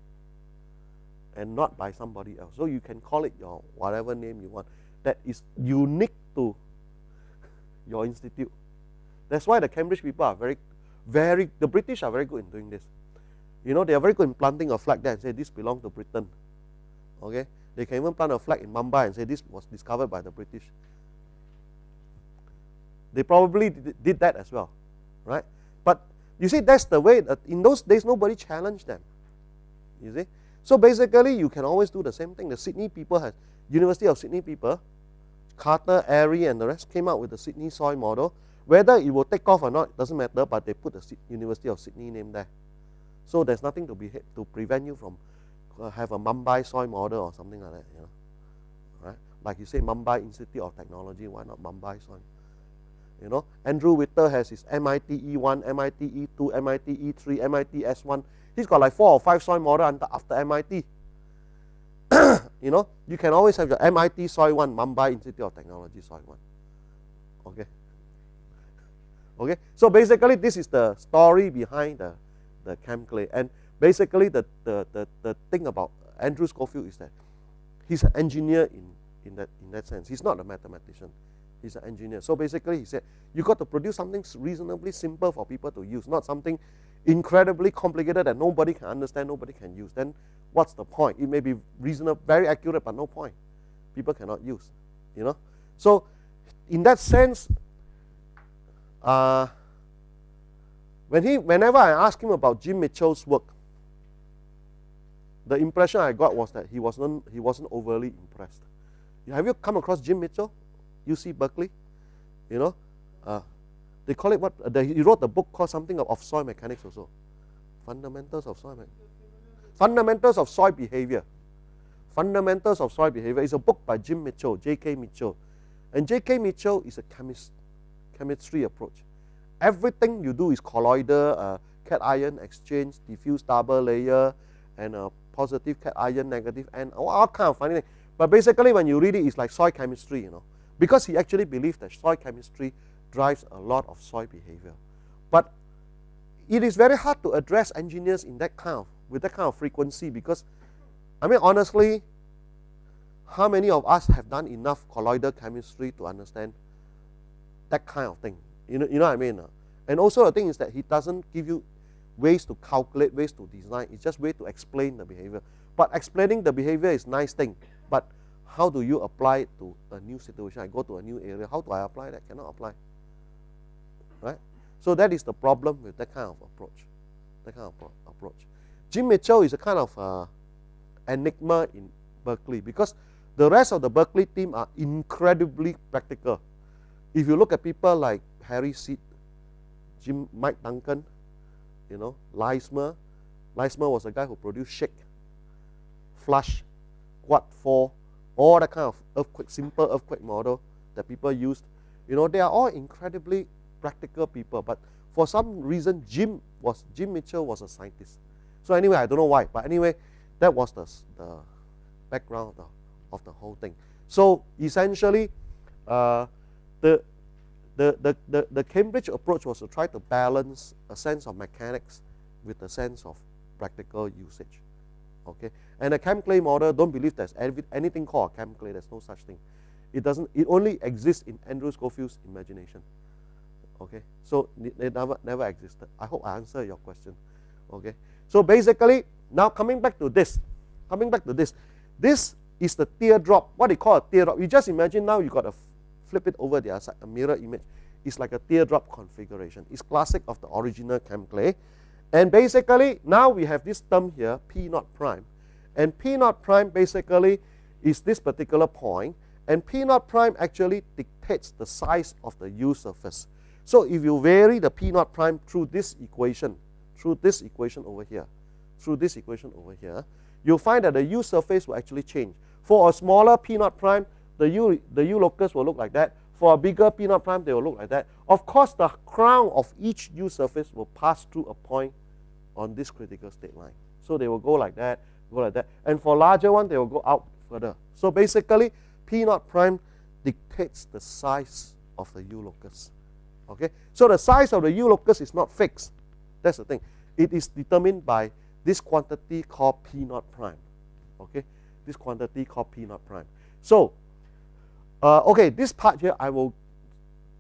and not by somebody else. So you can call it your whatever name you want that is unique to your institute. That's why the Cambridge people are the British are very good in doing this. You know, they are very good in planting a flag there and say this belongs to Britain. Okay? They can even plant a flag in Mumbai and say this was discovered by the British. They probably did that as well, right? But you see, that's the way that in those days nobody challenged them. You see? So basically, you can always do the same thing. The Sydney people had, University of Sydney people, Carter, Airy, and the rest came out with the Sydney soil model. Whether it will take off or not, doesn't matter, but they put the University of Sydney name there. So there's nothing to prevent you from have a Mumbai soil model or something like that, you know. Right? Like you say, Mumbai Institute of Technology, why not Mumbai soil? You know, Andrew Witter has his MIT E1, MIT E2, MIT E3, MIT S1. He's got like 4 or 5 soil model after MIT. You know, you can always have your MIT soil 1, Mumbai Institute of Technology soil 1. Okay. Okay. So basically, this is the story behind the Cam clay. And basically, the thing about Andrew Schofield is that he's an engineer in that sense. He's not a mathematician. He's an engineer. So basically, he said, you got to produce something reasonably simple for people to use, not something incredibly complicated that nobody can understand, nobody can use. Then what's the point? It may be reasonable, very accurate, but no point. People cannot use, you know. So in that sense, whenever I asked him about Jim Mitchell's work, the impression I got was that he wasn't overly impressed. Have you come across Jim Mitchell? UC Berkeley, you know, they call it what? He wrote a book called something of soil mechanics also, Fundamentals of Soil Mechanics, Fundamentals of Soil Behavior. Fundamentals of Soil Behavior is a book by Jim Mitchell, J.K. Mitchell, and J.K. Mitchell is a chemistry approach. Everything you do is colloidal, cation exchange, diffuse double layer, and positive cation, negative, and all kind of funny things. But basically, when you read it, it's like soil chemistry, you know. Because he actually believed that soil chemistry drives a lot of soil behavior. But it is very hard to address engineers in with that kind of frequency, because, I mean, honestly, how many of us have done enough colloidal chemistry to understand that kind of thing? You know what I mean? And also the thing is that he doesn't give you ways to calculate, ways to design. It's just ways to explain the behavior. But explaining the behavior is a nice thing. But how do you apply it to a new situation? I go to a new area. How do I apply that? Cannot apply. Right? So that is the problem with that kind of approach. That kind of approach. Jim Mitchell is a kind of enigma in Berkeley, because the rest of the Berkeley team are incredibly practical. If you look at people like Harry Seed, Mike Duncan, you know, Leismer. Leismer was the guy who produced Shake, Flush, Quad 4, all that kind of earthquake, simple earthquake model that people used. You know, they are all incredibly practical people, but for some reason, Jim Mitchell was a scientist. So anyway, I don't know why, but anyway, that was the background of the whole thing. So essentially, the Cambridge approach was to try to balance a sense of mechanics with a sense of practical usage. Okay, and a chem clay model, don't believe there's anything called a chem clay. There's no such thing. It only exists in Andrew Schofield's imagination. Okay, so it never existed. I hope I answered your question. Okay, so basically, now coming back to this, this is the teardrop. What they call a teardrop. You just imagine now you got to flip it over the other side, a mirror image. It's like a teardrop configuration. It's classic of the original chem clay. And basically, now we have this term here, P naught prime. And P naught prime basically is this particular point. And P naught prime actually dictates the size of the U surface. So if you vary the P naught prime through this equation over here, you'll find that the U surface will actually change. For a smaller P naught prime, the U locus will look like that. For a bigger P naught prime, they will look like that. Of course, the crown of each U surface will pass through a point on this critical state line. So they will go like that, And for larger one, they will go out further. So basically, P naught prime dictates the size of the U locus. Okay? So the size of the U locus is not fixed. That's the thing. It is determined by this quantity called P naught prime. Okay? This quantity called P naught prime. So, okay, this part here, I will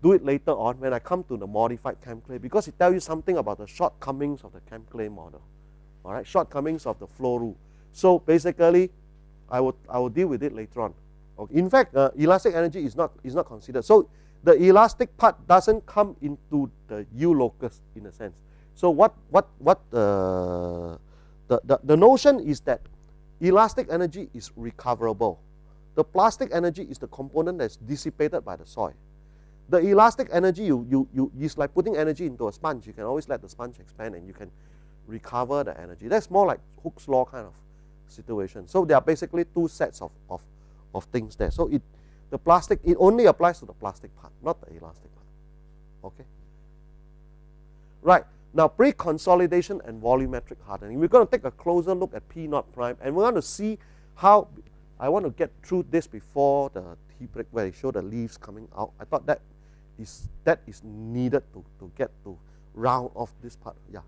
do it later on when I come to the modified chem clay, because it tells you something about the shortcomings of the chem clay model. All right, shortcomings of the flow rule. So basically, I will deal with it later on. Okay. In fact, elastic energy is not considered. So the elastic part doesn't come into the U locus in a sense. So the notion is that elastic energy is recoverable. The plastic energy is the component that's dissipated by the soil. The elastic energy, is like putting energy into a sponge. You can always let the sponge expand and you can recover the energy. That's more like Hooke's law kind of situation. So there are basically two sets of things there. So the plastic, it only applies to the plastic part, not the elastic part. Okay? Right. Now, pre-consolidation and volumetric hardening. We're going to take a closer look at P naught prime, and we're going to see how, I want to get through this before the tea break where they show the leaves coming out. I thought that is needed to get to round off this part. Yeah.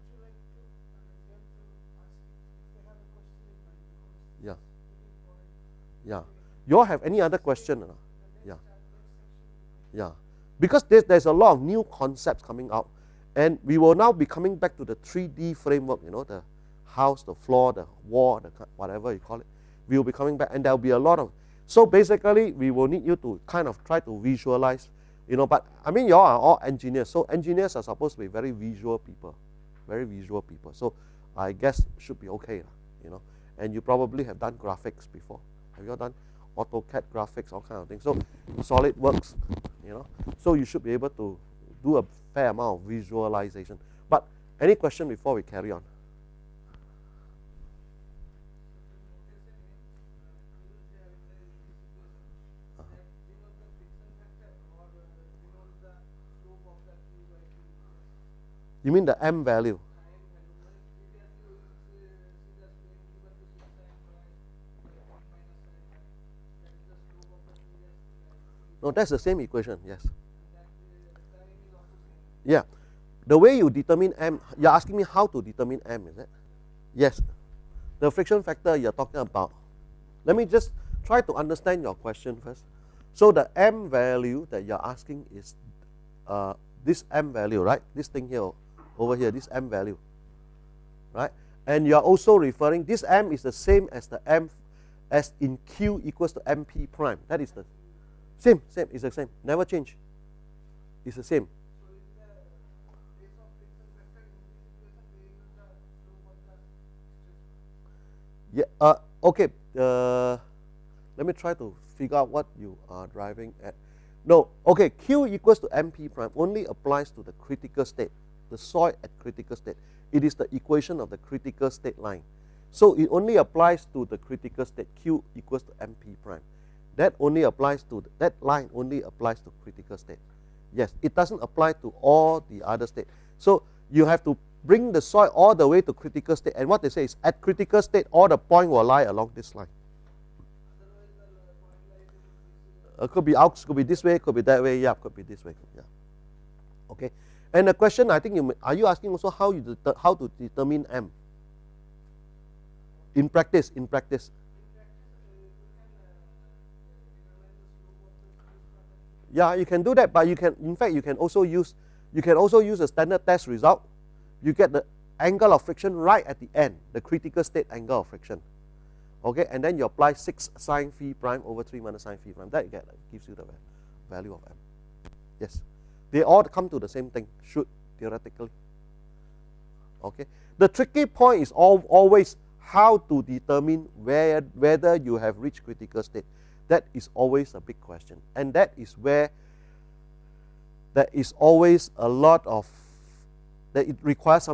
Yeah. Yeah. You all have any other question or not? Yeah. Yeah. Because there's a lot of new concepts coming out. And we will now be coming back to the 3D framework, you know, the house, the floor, the wall, the whatever you call it. We will be coming back, and there will be a lot of. So basically, we will need you to kind of try to visualize, you know. But I mean, you all are all engineers, so engineers are supposed to be very visual people, very visual people. So I guess it should be okay, you know. And you probably have done graphics before. Have you all done AutoCAD graphics, all kind of things? So SolidWorks, you know. So you should be able to do a fair amount of visualization. But any question before we carry on? You mean the M value? No, that's the same equation, yes. Yeah. The way you determine M, you're asking me how to determine M, is it? Yes. The friction factor you're talking about. Let me just try to understand your question first. So the M value that you're asking is this M value, right? This thing here, over here, this M value, right? And you're also referring, this M is the same as the M as in Q equals to MP prime. That is the same, it's the same, never change. It's the same. Yeah, okay, let me try to figure out what you are driving at. No, okay, Q equals to MP prime only applies to the critical state, the soil at critical state. It is the equation of the critical state line. So it only applies to the critical state, Q equals to MP prime. That only applies to, that line only applies to critical state. Yes, it doesn't apply to all the other state. So you have to bring the soil all the way to critical state, and what they say is at critical state all the point will lie along this line. Could be out, could be this way, could be that way, yeah, could be this way, yeah. Okay, and the question I think are you asking also how to determine M? In practice, yeah, you can do that, but you can, in fact, you can also use a standard test result. You get the angle of friction right at the end, the critical state angle of friction. Okay, and then you apply 6 sine phi prime over 3 minus sine phi prime. That gives you the value of M. Yes, they all come to the same thing, should theoretically. Okay, the tricky point is always how to determine whether you have reached critical state. That is always a big question, and that is where there is always a lot of, that it requires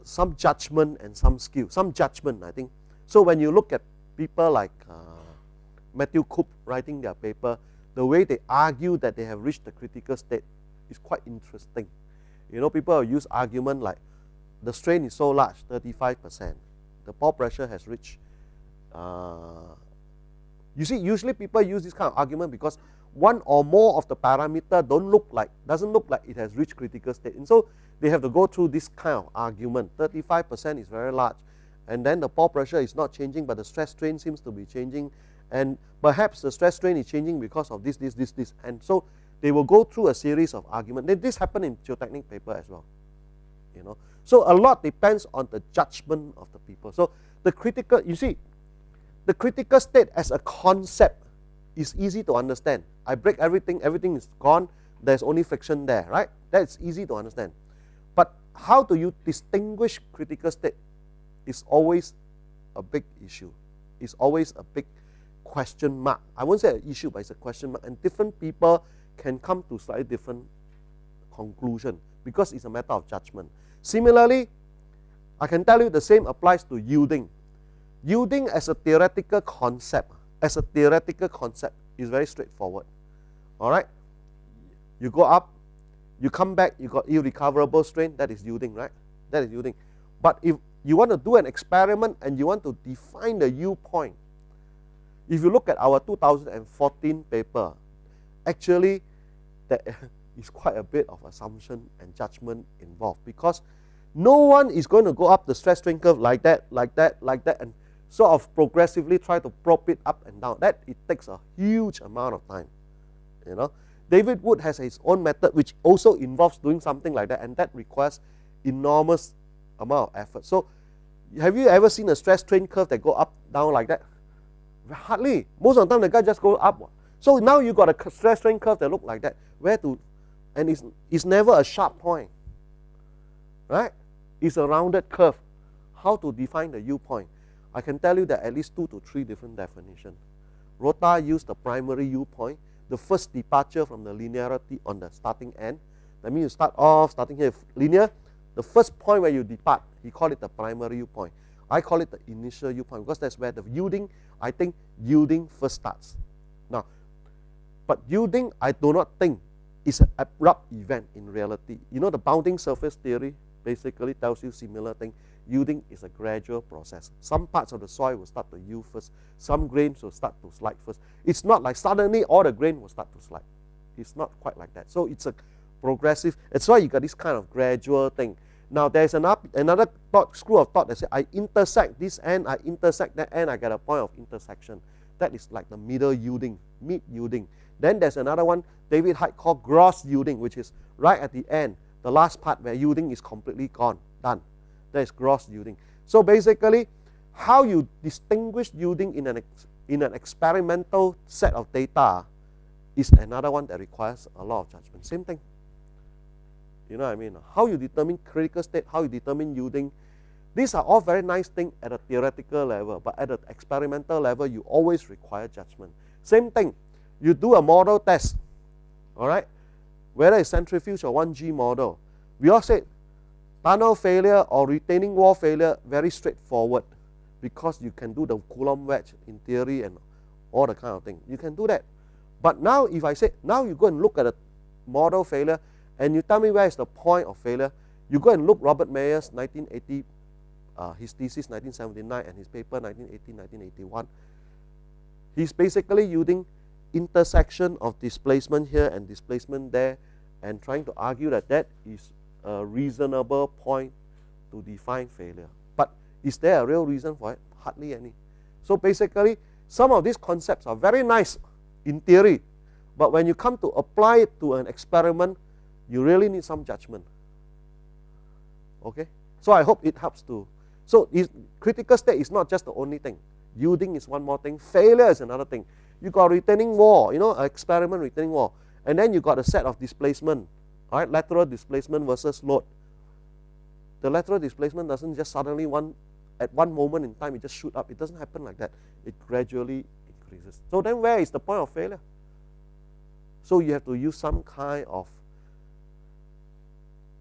some judgment and some skill, some judgment, I think. So when you look at people like Matthew Coop writing their paper, the way they argue that they have reached the critical state is quite interesting. You know, people use argument like the strain is so large, 35%. The pore pressure has reached. You see, usually people use this kind of argument because one or more of the parameter doesn't look like it has reached critical state, and so they have to go through this kind of argument. 35% is very large, and then the pore pressure is not changing, but the stress strain seems to be changing, and perhaps the stress strain is changing because of this, and so they will go through a series of arguments. This happened in geotechnical paper as well, you know. So a lot depends on the judgment of the people. So the critical, you see, the critical state as a concept is easy to understand. I break everything, everything is gone, there's only friction there, right? That's easy to understand. But how do you distinguish critical state is always a big issue. It's always a big question mark. I won't say an issue, but it's a question mark. And different people can come to slightly different conclusion because it's a matter of judgment. Similarly, I can tell you the same applies to yielding. Yielding as a theoretical concept, is very straightforward. All right? You go up, you come back, you got irrecoverable strain, that is yielding, right? That is yielding. But if you want to do an experiment and you want to define the yield point, if you look at our 2014 paper, actually there is quite a bit of assumption and judgment involved, because no one is going to go up the stress strain curve like that, and sort of progressively try to probe it up and down. That it takes a huge amount of time. You know, David Wood has his own method which also involves doing something like that, and that requires enormous amount of effort. So have you ever seen a stress strain curve that go up down like that? Hardly. Most of the time the guy just go up. So now you got a stress strain curve that look like that. And it's never a sharp point, right? It's a rounded curve. How to define the U point? I can tell you that at least 2 to 3 different definitions. Rota used the primary U point, the first departure from the linearity on the starting end. That means you start off, starting here linear. The first point where you depart, he called it the primary U point. I call it the initial U point because that's where the yielding, I think yielding first starts. Now, but yielding, I do not think is an abrupt event in reality. You know, the bounding surface theory basically tells you similar thing. Yielding is a gradual process. Some parts of the soil will start to yield first. Some grains will start to slide first. It's not like suddenly all the grain will start to slide. It's not quite like that. So it's a progressive. That's why you got this kind of gradual thing. Now there's another school of thought that says I intersect this end, I intersect that end, I get a point of intersection. That is like the middle yielding, mid yielding. Then there's another one David Hyde called gross yielding, which is right at the end, the last part where yielding is completely gone, done. That is gross yielding. So basically, how you distinguish yielding in an experimental set of data is another one that requires a lot of judgment. Same thing. You know what I mean? How you determine critical state, how you determine yielding. These are all very nice things at a theoretical level, but at an experimental level, you always require judgment. Same thing. You do a model test, all right? Whether it's centrifuge or 1G model. We all said tunnel failure or retaining wall failure, very straightforward because you can do the Coulomb wedge in theory and all the kind of thing. You can do that. But now if I say, now you go and look at a model failure and you tell me where is the point of failure, you go and look Robert Mayer's 1980, his thesis 1979 and his paper 1980-1981. He's basically using intersection of displacement here and displacement there and trying to argue that that is a reasonable point to define failure. But is there a real reason for it? Hardly any. So basically, some of these concepts are very nice in theory, but when you come to apply it to an experiment, you really need some judgment. Okay? So I hope it helps to. So critical state is not just the only thing. Yielding is one more thing. Failure is another thing. You got retaining wall, you know, an experiment retaining wall. And then you got a set of displacement, all right, lateral displacement versus load. The lateral displacement doesn't just suddenly at one moment in time, it just shoot up. It doesn't happen like that. It gradually increases. So then where is the point of failure? So you have to use some kind of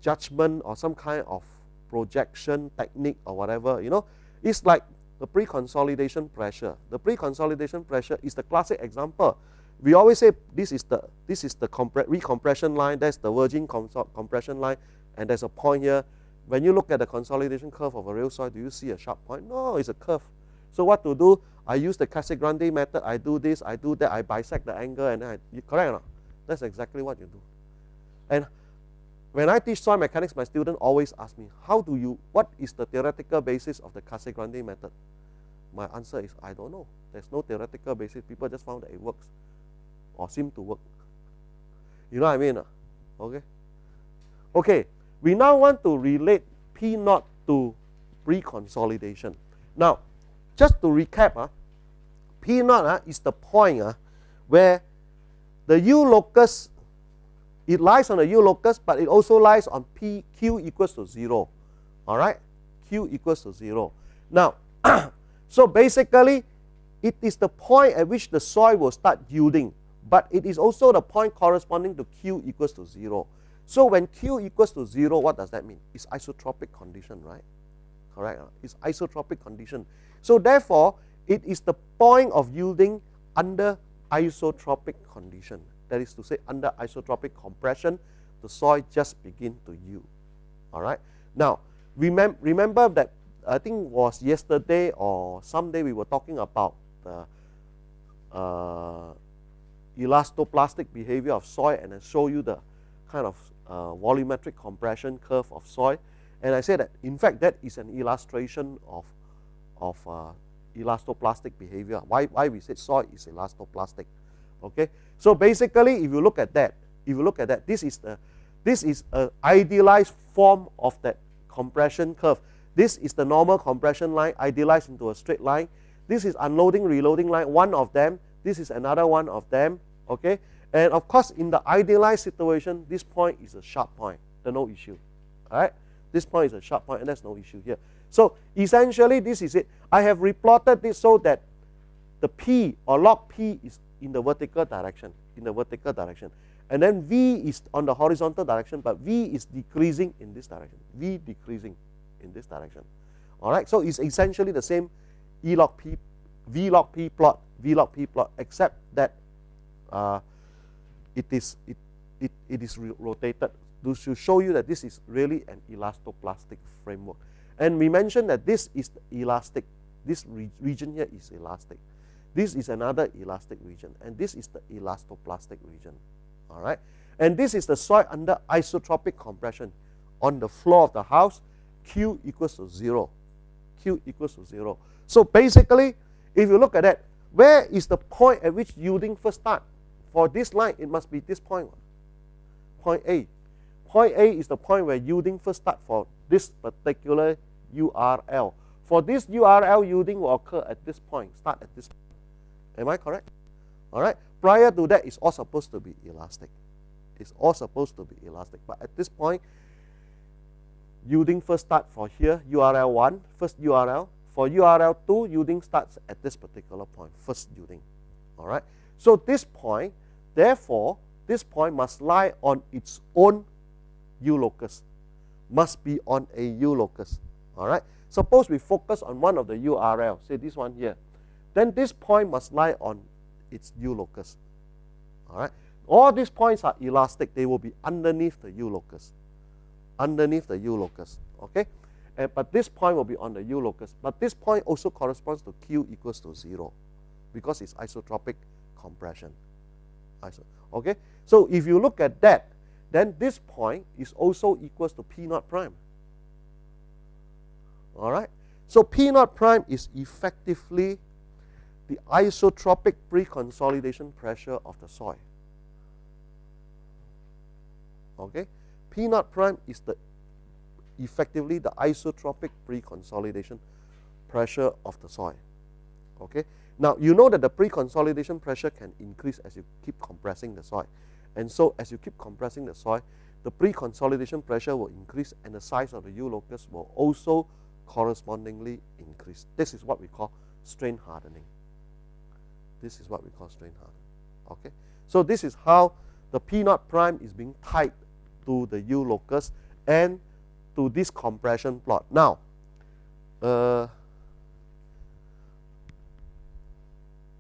judgment or some kind of projection technique or whatever, you know. It's like the pre-consolidation pressure. The pre-consolidation pressure is the classic example. We always say this is the recompression line, that's the virgin compression line, and there's a point here. When you look at the consolidation curve of a real soil, do you see a sharp point? No, it's a curve. So what to do? I use the Casagrande method. I do this, I do that, I bisect the angle, and then correct or not? That's exactly what you do. And when I teach soil mechanics, my students always ask me, what is the theoretical basis of the Casagrande method? My answer is, I don't know. There's no theoretical basis. People just found that it works or seem to work. You know what I mean? Okay? Okay, we now want to relate P naught to pre-consolidation. Now, just to recap, P naught is the point where the U locus, it lies on the U locus, but it also lies on Q equals to 0. All right? Q equals to 0. Now, so basically, it is the point at which the soil will start yielding, but it is also the point corresponding to Q equals to 0. So when Q equals to 0, what does that mean? It's isotropic condition, right? Correct? It's isotropic condition. So therefore, it is the point of yielding under isotropic condition. That is to say, under isotropic compression, the soil just begins to yield. All right? Now, remember that I think it was yesterday or someday we were talking about the elastoplastic behavior of soil, and I show you the kind of volumetric compression curve of soil. And I said that, in fact, that is an illustration of elastoplastic behavior. Why we said soil is elastoplastic. Okay, so basically, if you look at that, this is an idealized form of that compression curve. This is the normal compression line idealized into a straight line. This is unloading, reloading line, one of them. This is another one of them. Okay, and of course, in the idealized situation, this point is a sharp point. There's no issue. All right, this point is a sharp point, and there's no issue here. So essentially, this is it. I have replotted this so that the P or log P is in the vertical direction, and then V is on the horizontal direction, but V is decreasing in this direction. V decreasing in this direction. All right. So it's essentially the same E log P, V log P plot, except that it is rotated to show you that this is really an elastoplastic framework. And we mentioned that this is elastic. This region here is elastic. This is another elastic region, and this is the elastoplastic region. All right, and this is the soil under isotropic compression on the floor of the house. Q equals to 0. Q equals to 0. So basically, if you look at that, where is the point at which yielding first start? For this line, it must be this point. Point A. Point A is the point where yielding first start for this particular URL. For this URL, yielding will occur at this point, start at this point. Am I correct? All right. Prior to that, it's all supposed to be elastic. It's all supposed to be elastic. But at this point, yielding first start for here, URL 1, first URL. For URL 2, yielding starts at this particular point, first yielding. All right. So this point, therefore, this point must lie on its own U locus. Must be on a U locus. All right. Suppose we focus on one of the URL, say this one here. Then this point must lie on its U locus. All right. All these points are elastic. They will be underneath the U locus. Underneath the U locus. Okay. But this point will be on the U locus. But this point also corresponds to Q equals to 0 because it's isotropic compression. Okay. So if you look at that, then this point is also equals to P naught prime. All right. So P naught prime is effectively the isotropic pre-consolidation pressure of the soil. Okay. P naught prime is effectively the isotropic pre-consolidation pressure of the soil. Okay. Now you know that the pre-consolidation pressure can increase as you keep compressing the soil. And so as you keep compressing the soil, the pre-consolidation pressure will increase and the size of the U locus will also correspondingly increase. This is what we call strain hardening. This is what we call strain hardening. Okay. So this is how the P naught prime is being tied to the U locus and to this compression plot. Now,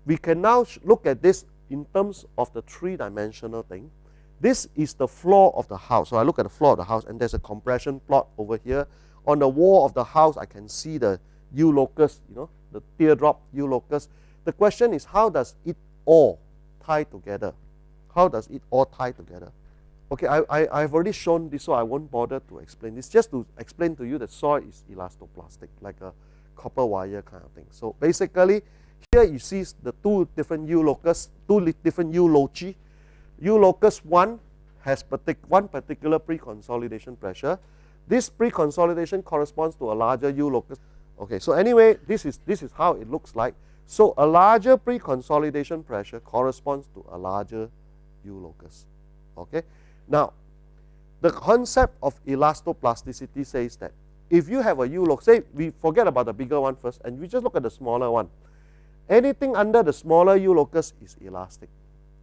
we can now look at this in terms of the three-dimensional thing. This is the floor of the house. So I look at the floor of the house and there's a compression plot over here. On the wall of the house, I can see the U locus, the teardrop U locus. The question is, how does it all tie together? How does it all tie together? Okay, I've already shown this, so I won't bother to explain this. Just to explain to you that soil is elastoplastic, like a copper wire kind of thing. So basically, here you see the two different U locus, two different U loci. U locus 1 has one particular pre-consolidation pressure. This pre-consolidation corresponds to a larger U locus. Okay, so anyway, this is how it looks like. So a larger pre-consolidation pressure corresponds to a larger U locus. Okay. Now, the concept of elastoplasticity says that if you have a U locus, say we forget about the bigger one first, and we just look at the smaller one. Anything under the smaller U locus is elastic,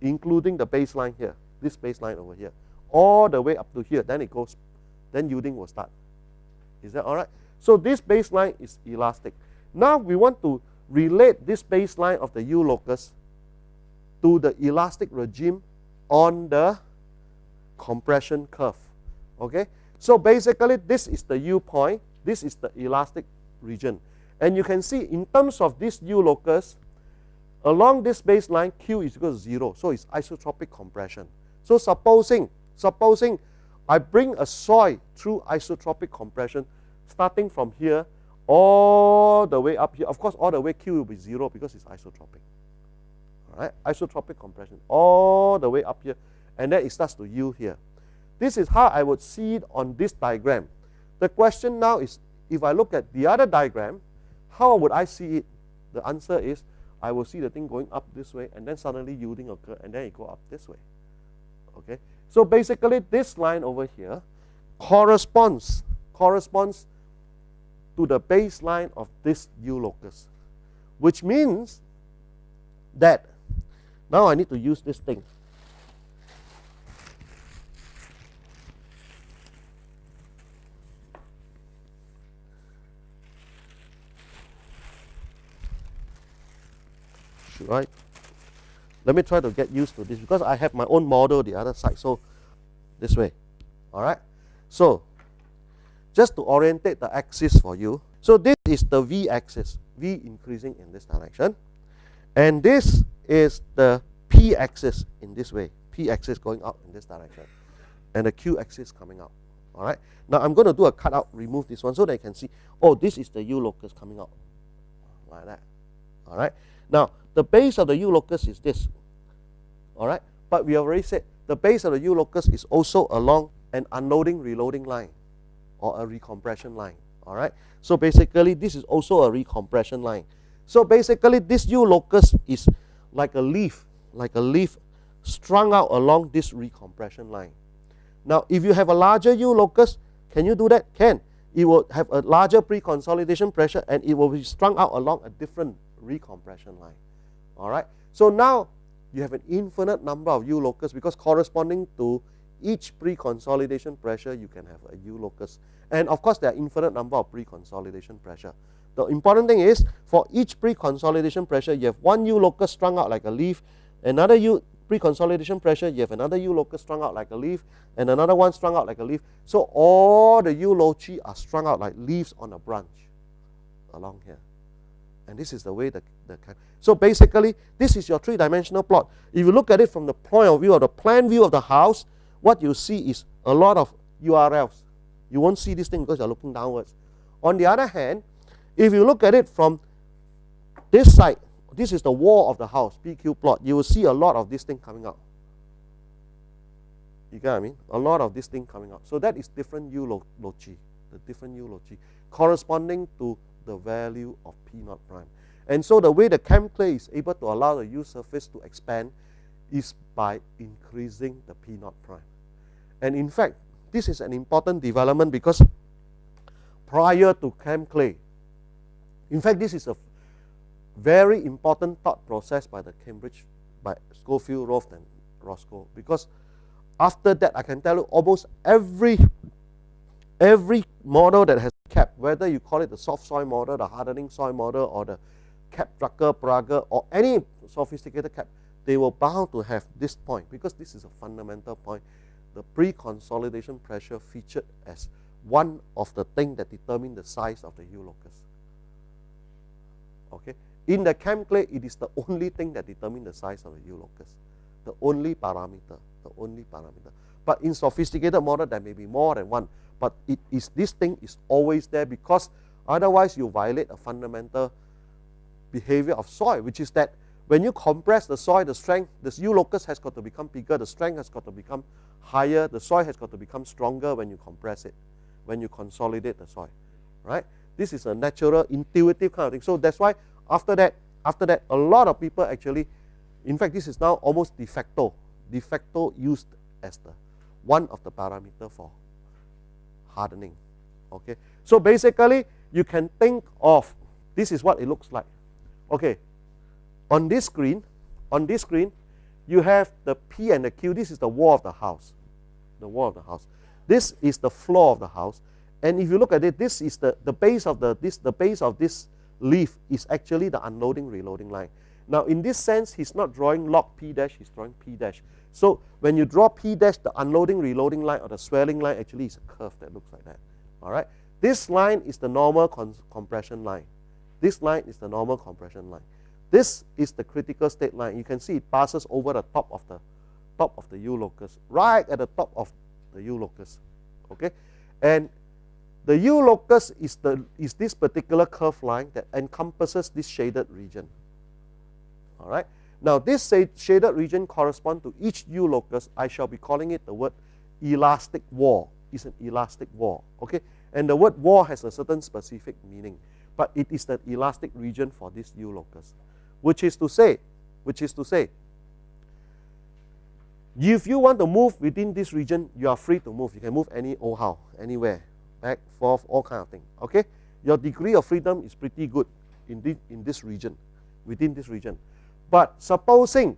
including the baseline here, this baseline over here, all the way up to here. Then it goes, then yielding will start. Is that all right? So this baseline is elastic. Now we want to relate this baseline of the U locus to the elastic regime on the compression curve. Okay, so basically this is the U point, this is the elastic region, and you can see in terms of this U locus, along this baseline Q is equal to 0, so it's isotropic compression. So supposing I bring a soil through isotropic compression starting from here all the way up here. Of course, all the way Q will be 0 because it's isotropic. All right, isotropic compression all the way up here, and then it starts to yield here. This is how I would see it on this diagram. The question now is, if I look at the other diagram, how would I see it? The answer is, I will see the thing going up this way, and then suddenly yielding occur, and then it go up this way. Okay, so basically this line over here corresponds to the baseline of this U locus, which means that now I need to use this thing. Should I? Let me try to get used to this because I have my own model the other side. So this way. All right. So just to orientate the axis for you. So this is the V axis, V increasing in this direction. And this is the P axis in this way, P axis going up in this direction. And the Q axis coming out. All right. Now I'm going to do a cutout, remove this one so that you can see, oh, this is the U locus coming out. Like that. All right. Now the base of the U locus is this. All right. But we already said the base of the U locus is also along an unloading reloading line or a recompression line. All right. So basically this is also a recompression line. So basically this U locus is like a leaf strung out along this recompression line. Now if you have a larger U locus, can you do that? Can. It will have a larger pre-consolidation pressure and it will be strung out along a different recompression line. All right. So now you have an infinite number of U locus because corresponding to each pre-consolidation pressure you can have a U locus. And of course there are infinite number of pre-consolidation pressure. The important thing is for each pre-consolidation pressure you have one U locus strung out like a leaf, another U pre-consolidation pressure you have another U locus strung out like a leaf, and another one strung out like a leaf. So all the U loci are strung out like leaves on a branch along here. And this is the way so basically this is your three-dimensional plot. If you look at it from the point of view of the plan view of the house, what you see is a lot of URLs. You won't see this thing because you're looking downwards. On the other hand, if you look at it from this side, this is the wall of the house, PQ plot, you will see a lot of this thing coming out. You get what I mean? A lot of this thing coming out. So that is different U loci, the different U loci, corresponding to the value of P naught prime. And so the way the chem clay is able to allow the U surface to expand is by increasing the P naught prime. And in fact, this is an important development because prior to chem clay, in fact this is a very important thought process by the Cambridge, by Schofield, Roth and Roscoe, because after that I can tell you almost every model that has cap, whether you call it the soft soil model, the hardening soil model, or the cap Drucker, Prager, or any sophisticated cap, they were bound to have this point because this is a fundamental point. The pre-consolidation pressure featured as one of the things that determine the size of the U locus. Okay, in the chem clay, it is the only thing that determines the size of the U locus, the only parameter, But in sophisticated model, there may be more than one. But it is this thing is always there because otherwise you violate a fundamental behavior of soil, which is that when you compress the soil, the strength, the U locus has got to become bigger, the strength has got to become higher, the soil has got to become stronger when you compress it, when you consolidate the soil, right? This is a natural, intuitive kind of thing. So that's why after that, a lot of people actually, in fact, this is now almost de facto used as the one of the parameter for hardening. Okay, so basically you can think of this is what it looks like. Okay, on this screen you have the P and the Q. This is the wall of the house, This is the floor of the house, and if you look at it, this is the base of this leaf is actually the unloading reloading line. Now in this sense, he's not drawing log P dash, he's drawing P dash. So when you draw P dash, the unloading reloading line or the swelling line actually is a curve that looks like that. All right. This line is the normal compression line. This line is the normal compression line. This is the critical state line. You can see it passes over the top of the U locus, right at the top of the U locus. Okay, and The U locus is this particular curved line that encompasses this shaded region. All right. Now, this shaded region corresponds to each U locus. I shall be calling it the word elastic wall. It's an elastic wall. Okay. And the word wall has a certain specific meaning, but it is the elastic region for this U locus, which is to say, if you want to move within this region, you are free to move. You can move anyhow, anywhere, back, forth, all kind of things. Okay, your degree of freedom is pretty good in this region, within this region. But supposing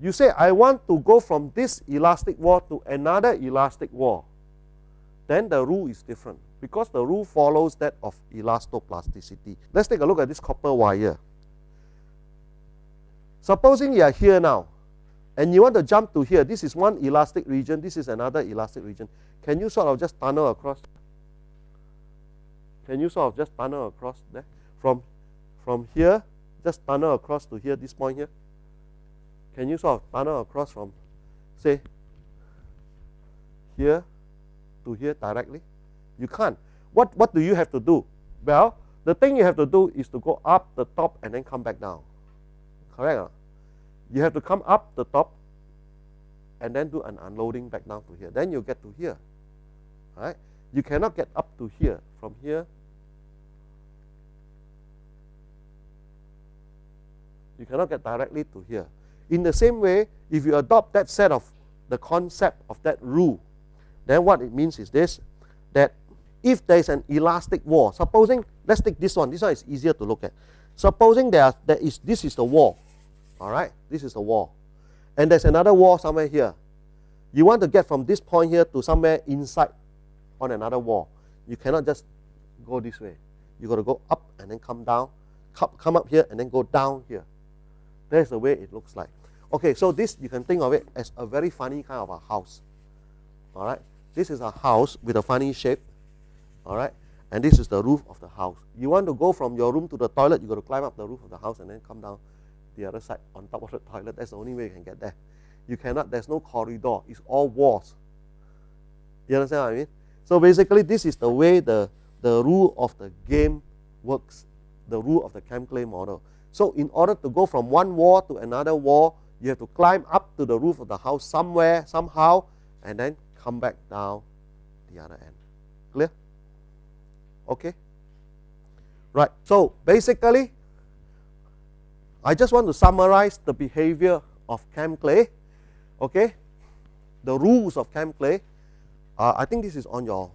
you say I want to go from this elastic wall to another elastic wall, then the rule is different because the rule follows that of elastoplasticity. Let's take a look at this copper wire. Supposing you are here now, and you want to jump to here. This is one elastic region. This is another elastic region. Can you sort of just tunnel across? Can you sort of just tunnel across there? From here, just tunnel across to here, this point here. Can you sort of tunnel across from, say, here to here directly? You can't. What do you have to do? Well, the thing you have to do is to go up the top and then come back down. Correct? You have to come up the top and then do an unloading back down to here. Then you get to here. Right? You cannot get up to here. From here, you cannot get directly to here. In the same way, if you adopt that set of the concept of that rule, then what it means is this, that if there is an elastic wall, supposing, let's take this one is easier to look at. Supposing this is the wall. All right, this is the wall. And there's another wall somewhere here. You want to get from this point here to somewhere inside on another wall. You cannot just go this way. You got to go up and then come down, come up here and then go down here. That's the way it looks like. Okay, so this, you can think of it as a very funny kind of a house. All right, this is a house with a funny shape. All right, and this is the roof of the house. You want to go from your room to the toilet, you got to climb up the roof of the house and then come down the other side on top of the toilet. That's the only way you can get there. You cannot, there's no corridor. It's all walls. You understand what I mean? So basically, this is the way the rule of the game works, the rule of the Cham-Clay model. So in order to go from one wall to another wall, you have to climb up to the roof of the house somewhere, somehow, and then come back down the other end. Clear? Okay? Right. So basically, I just want to summarize the behavior of Cham-Clay. Okay? The rules of Cham-Clay. I think this is on your,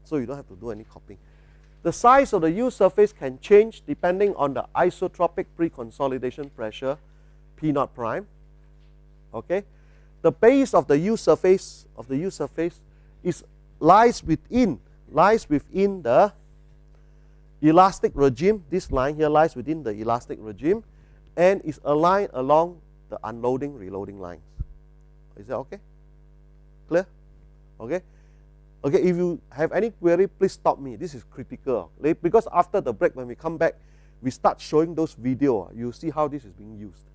so you don't have to do any copying. The size of the U surface can change depending on the isotropic preconsolidation pressure, P naught prime. Okay? The base of the U surface lies within the elastic regime. This line here lies within the elastic regime and is aligned along the unloading reloading lines. Is that okay? Clear? Okay? Okay, if you have any query, please stop me. This is critical. Because after the break, when we come back, we start showing those videos. You see how this is being used.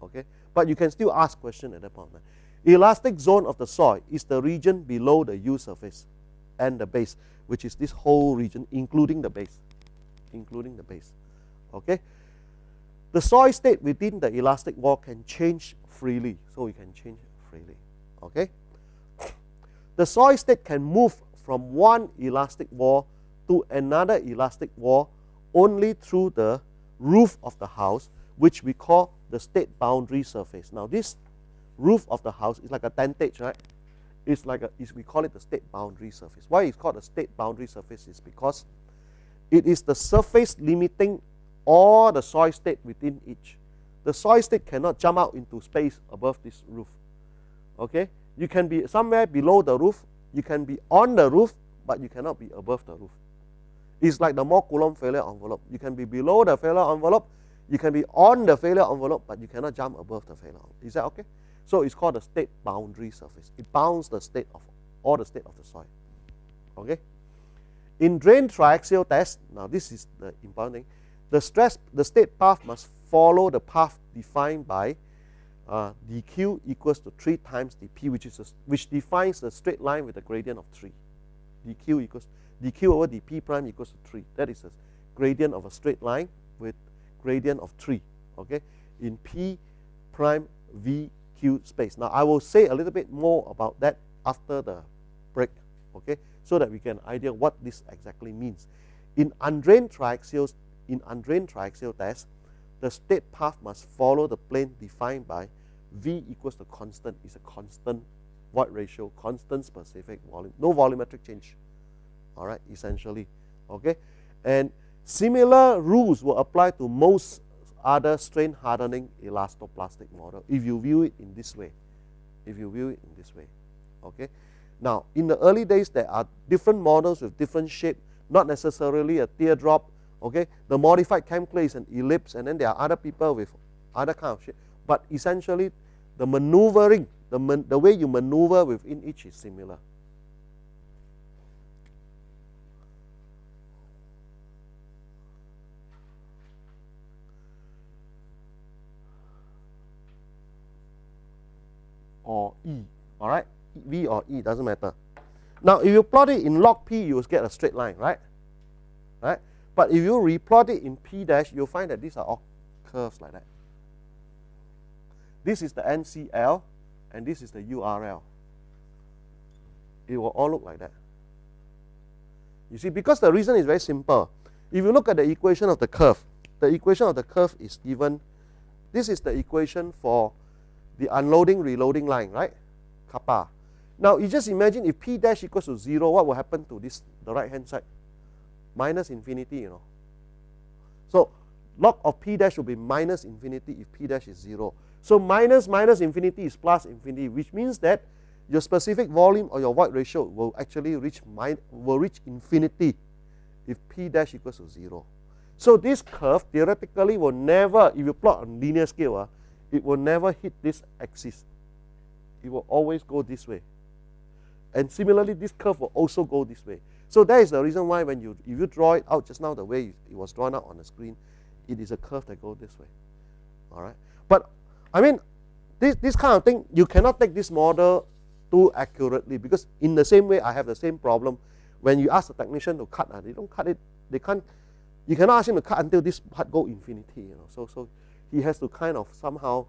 Okay? But you can still ask questions at that point. Elastic zone of the soil is the region below the U surface and the base, which is this whole region, including the base. Including the base. Okay? The soil state within the elastic wall can change freely. So you can change freely. Okay? The soil state can move from one elastic wall to another elastic wall only through the roof of the house, which we call the state boundary surface. Now this roof of the house is like a tentage, right? It's like we call it the state boundary surface. Why it's called the state boundary surface is because it is the surface limiting all the soil state within each. The soil state cannot jump out into space above this roof. Okay? You can be somewhere below the roof, you can be on the roof, but you cannot be above the roof. It's like the Moore-Coulomb failure envelope. You can be below the failure envelope, you can be on the failure envelope, but you cannot jump above the failure envelope. Is that okay? So it's called the state boundary surface. It bounds the state of all the state of the soil. Okay? In drain triaxial test, now this is the important thing, the state path must follow the path defined by dq equals to 3 times dp, which defines the straight line with a gradient of 3. dq over dp prime equals to 3. That is a gradient of a straight line with gradient of 3, okay, in p prime vq space. Now I will say a little bit more about that after the break, okay, so that we get an idea what this exactly means. In undrained triaxial test, the state path must follow the plane defined by v equals to constant. It's a constant void ratio, constant specific volume, no volumetric change. All right, essentially, okay. And similar rules will apply to most other strain hardening elastoplastic model if you view it in this way. Okay. Now, in the early days, there are different models with different shape, not necessarily a teardrop. Okay, the modified chem clay is an ellipse, and then there are other people with other kind of shape. But essentially, the maneuvering, the way you maneuver within each is similar. Or E, all right? V or E, doesn't matter. Now, if you plot it in log P, you will get a straight line, right? Right? But if you replot it in P dash, you'll find that these are all curves like that. This is the NCL, and this is the URL. It will all look like that. You see, because the reason is very simple. If you look at the equation of the curve is given. This is the equation for the unloading, reloading line, right? Kappa. Now, you just imagine if P dash equals to 0, what will happen to this, the right-hand side? Minus infinity, you know. So, log of P dash will be minus infinity if P dash is 0. So, minus infinity is plus infinity, which means that your specific volume or your void ratio will actually reach infinity if P dash equals to 0. So, this curve theoretically will never, if you plot on linear scale, it will never hit this axis. It will always go this way. And similarly, this curve will also go this way. So that is the reason why if you draw it out just now the way it was drawn out on the screen, it is a curve that goes this way. All right. But I mean, this kind of thing, you cannot take this model too accurately, because in the same way I have the same problem when you ask the technician to cut. They don't cut it. They can't. You cannot ask him to cut until this part go infinity. You know. So he has to kind of somehow.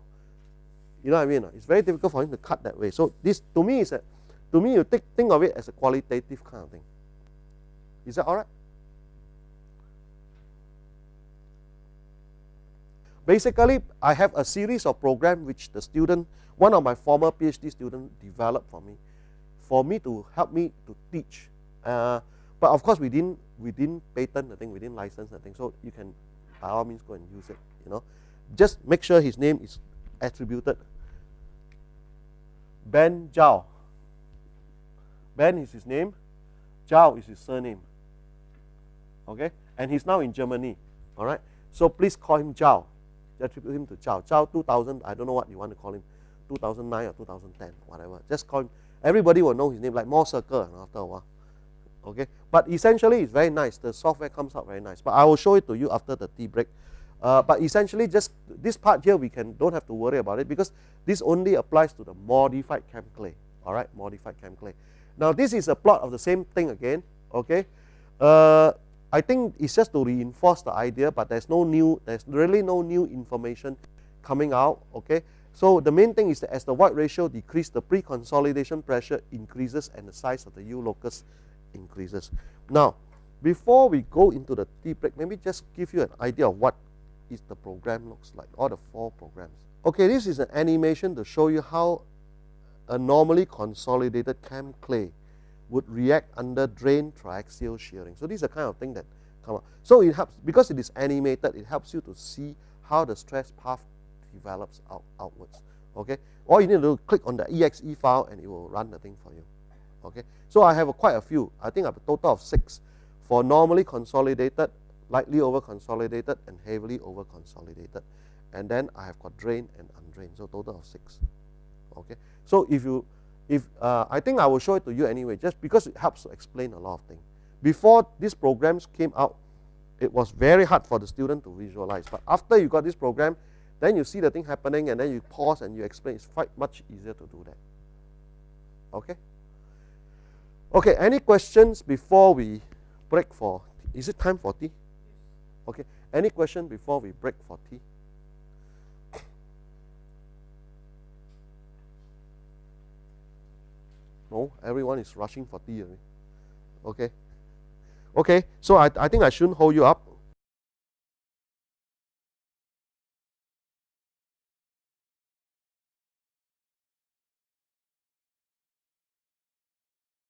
You know what I mean? It's very difficult for him to cut that way. So this to me is you think of it as a qualitative kind of thing. Is that all right? Basically, I have a series of programs which the student, one of my former PhD students, developed for me to help me to teach. But of course, we didn't patent the thing, we didn't license the thing. So you can, by all means, go and use it. You know, just make sure his name is attributed. Ben Zhao. Ben is his name. Zhao is his surname. Okay, and he's now in Germany. All right, so please call him Zhao. Attribute him to Zhao. Zhao 2000. I don't know what you want to call him. 2009 or 2010, whatever. Just call him. Everybody will know his name, like more circle after a while. Okay, but essentially it's very nice. The software comes out very nice. But I will show it to you after the tea break. But essentially, just this part here we don't have to worry about it, because this only applies to the modified chem clay. All right, modified chem clay. Now this is a plot of the same thing again. Okay, I think it's just to reinforce the idea, but there's really no new information coming out. Okay, so the main thing is that as the void ratio decreases, the pre-consolidation pressure increases and the size of the U locus increases. Now, before we go into the tea break, maybe just give you an idea of what the program looks like, all the 4 programs. Okay, this is an animation to show you how a normally consolidated chem clay would react under drain triaxial shearing. So this is the kind of thing that come up. So it helps, because it is animated, it helps you to see how the stress path develops outwards. Okay, all you need to do is click on the exe file and it will run the thing for you. Okay, so I have quite a few. I think I have a total of 6 for normally consolidated, lightly over consolidated, and heavily over consolidated. And then I have got drain and undrained, so total of 6. Okay, so I think I will show it to you anyway, just because it helps to explain a lot of things. Before these programs came out, it was very hard for the student to visualize. But after you got this program, then you see the thing happening, and then you pause and you explain. It's quite much easier to do that. Okay. Okay, any questions before we break for, is it time for tea? Okay, any question before we break for tea? No, everyone is rushing for tea already. Okay. Okay, so I think I shouldn't hold you up.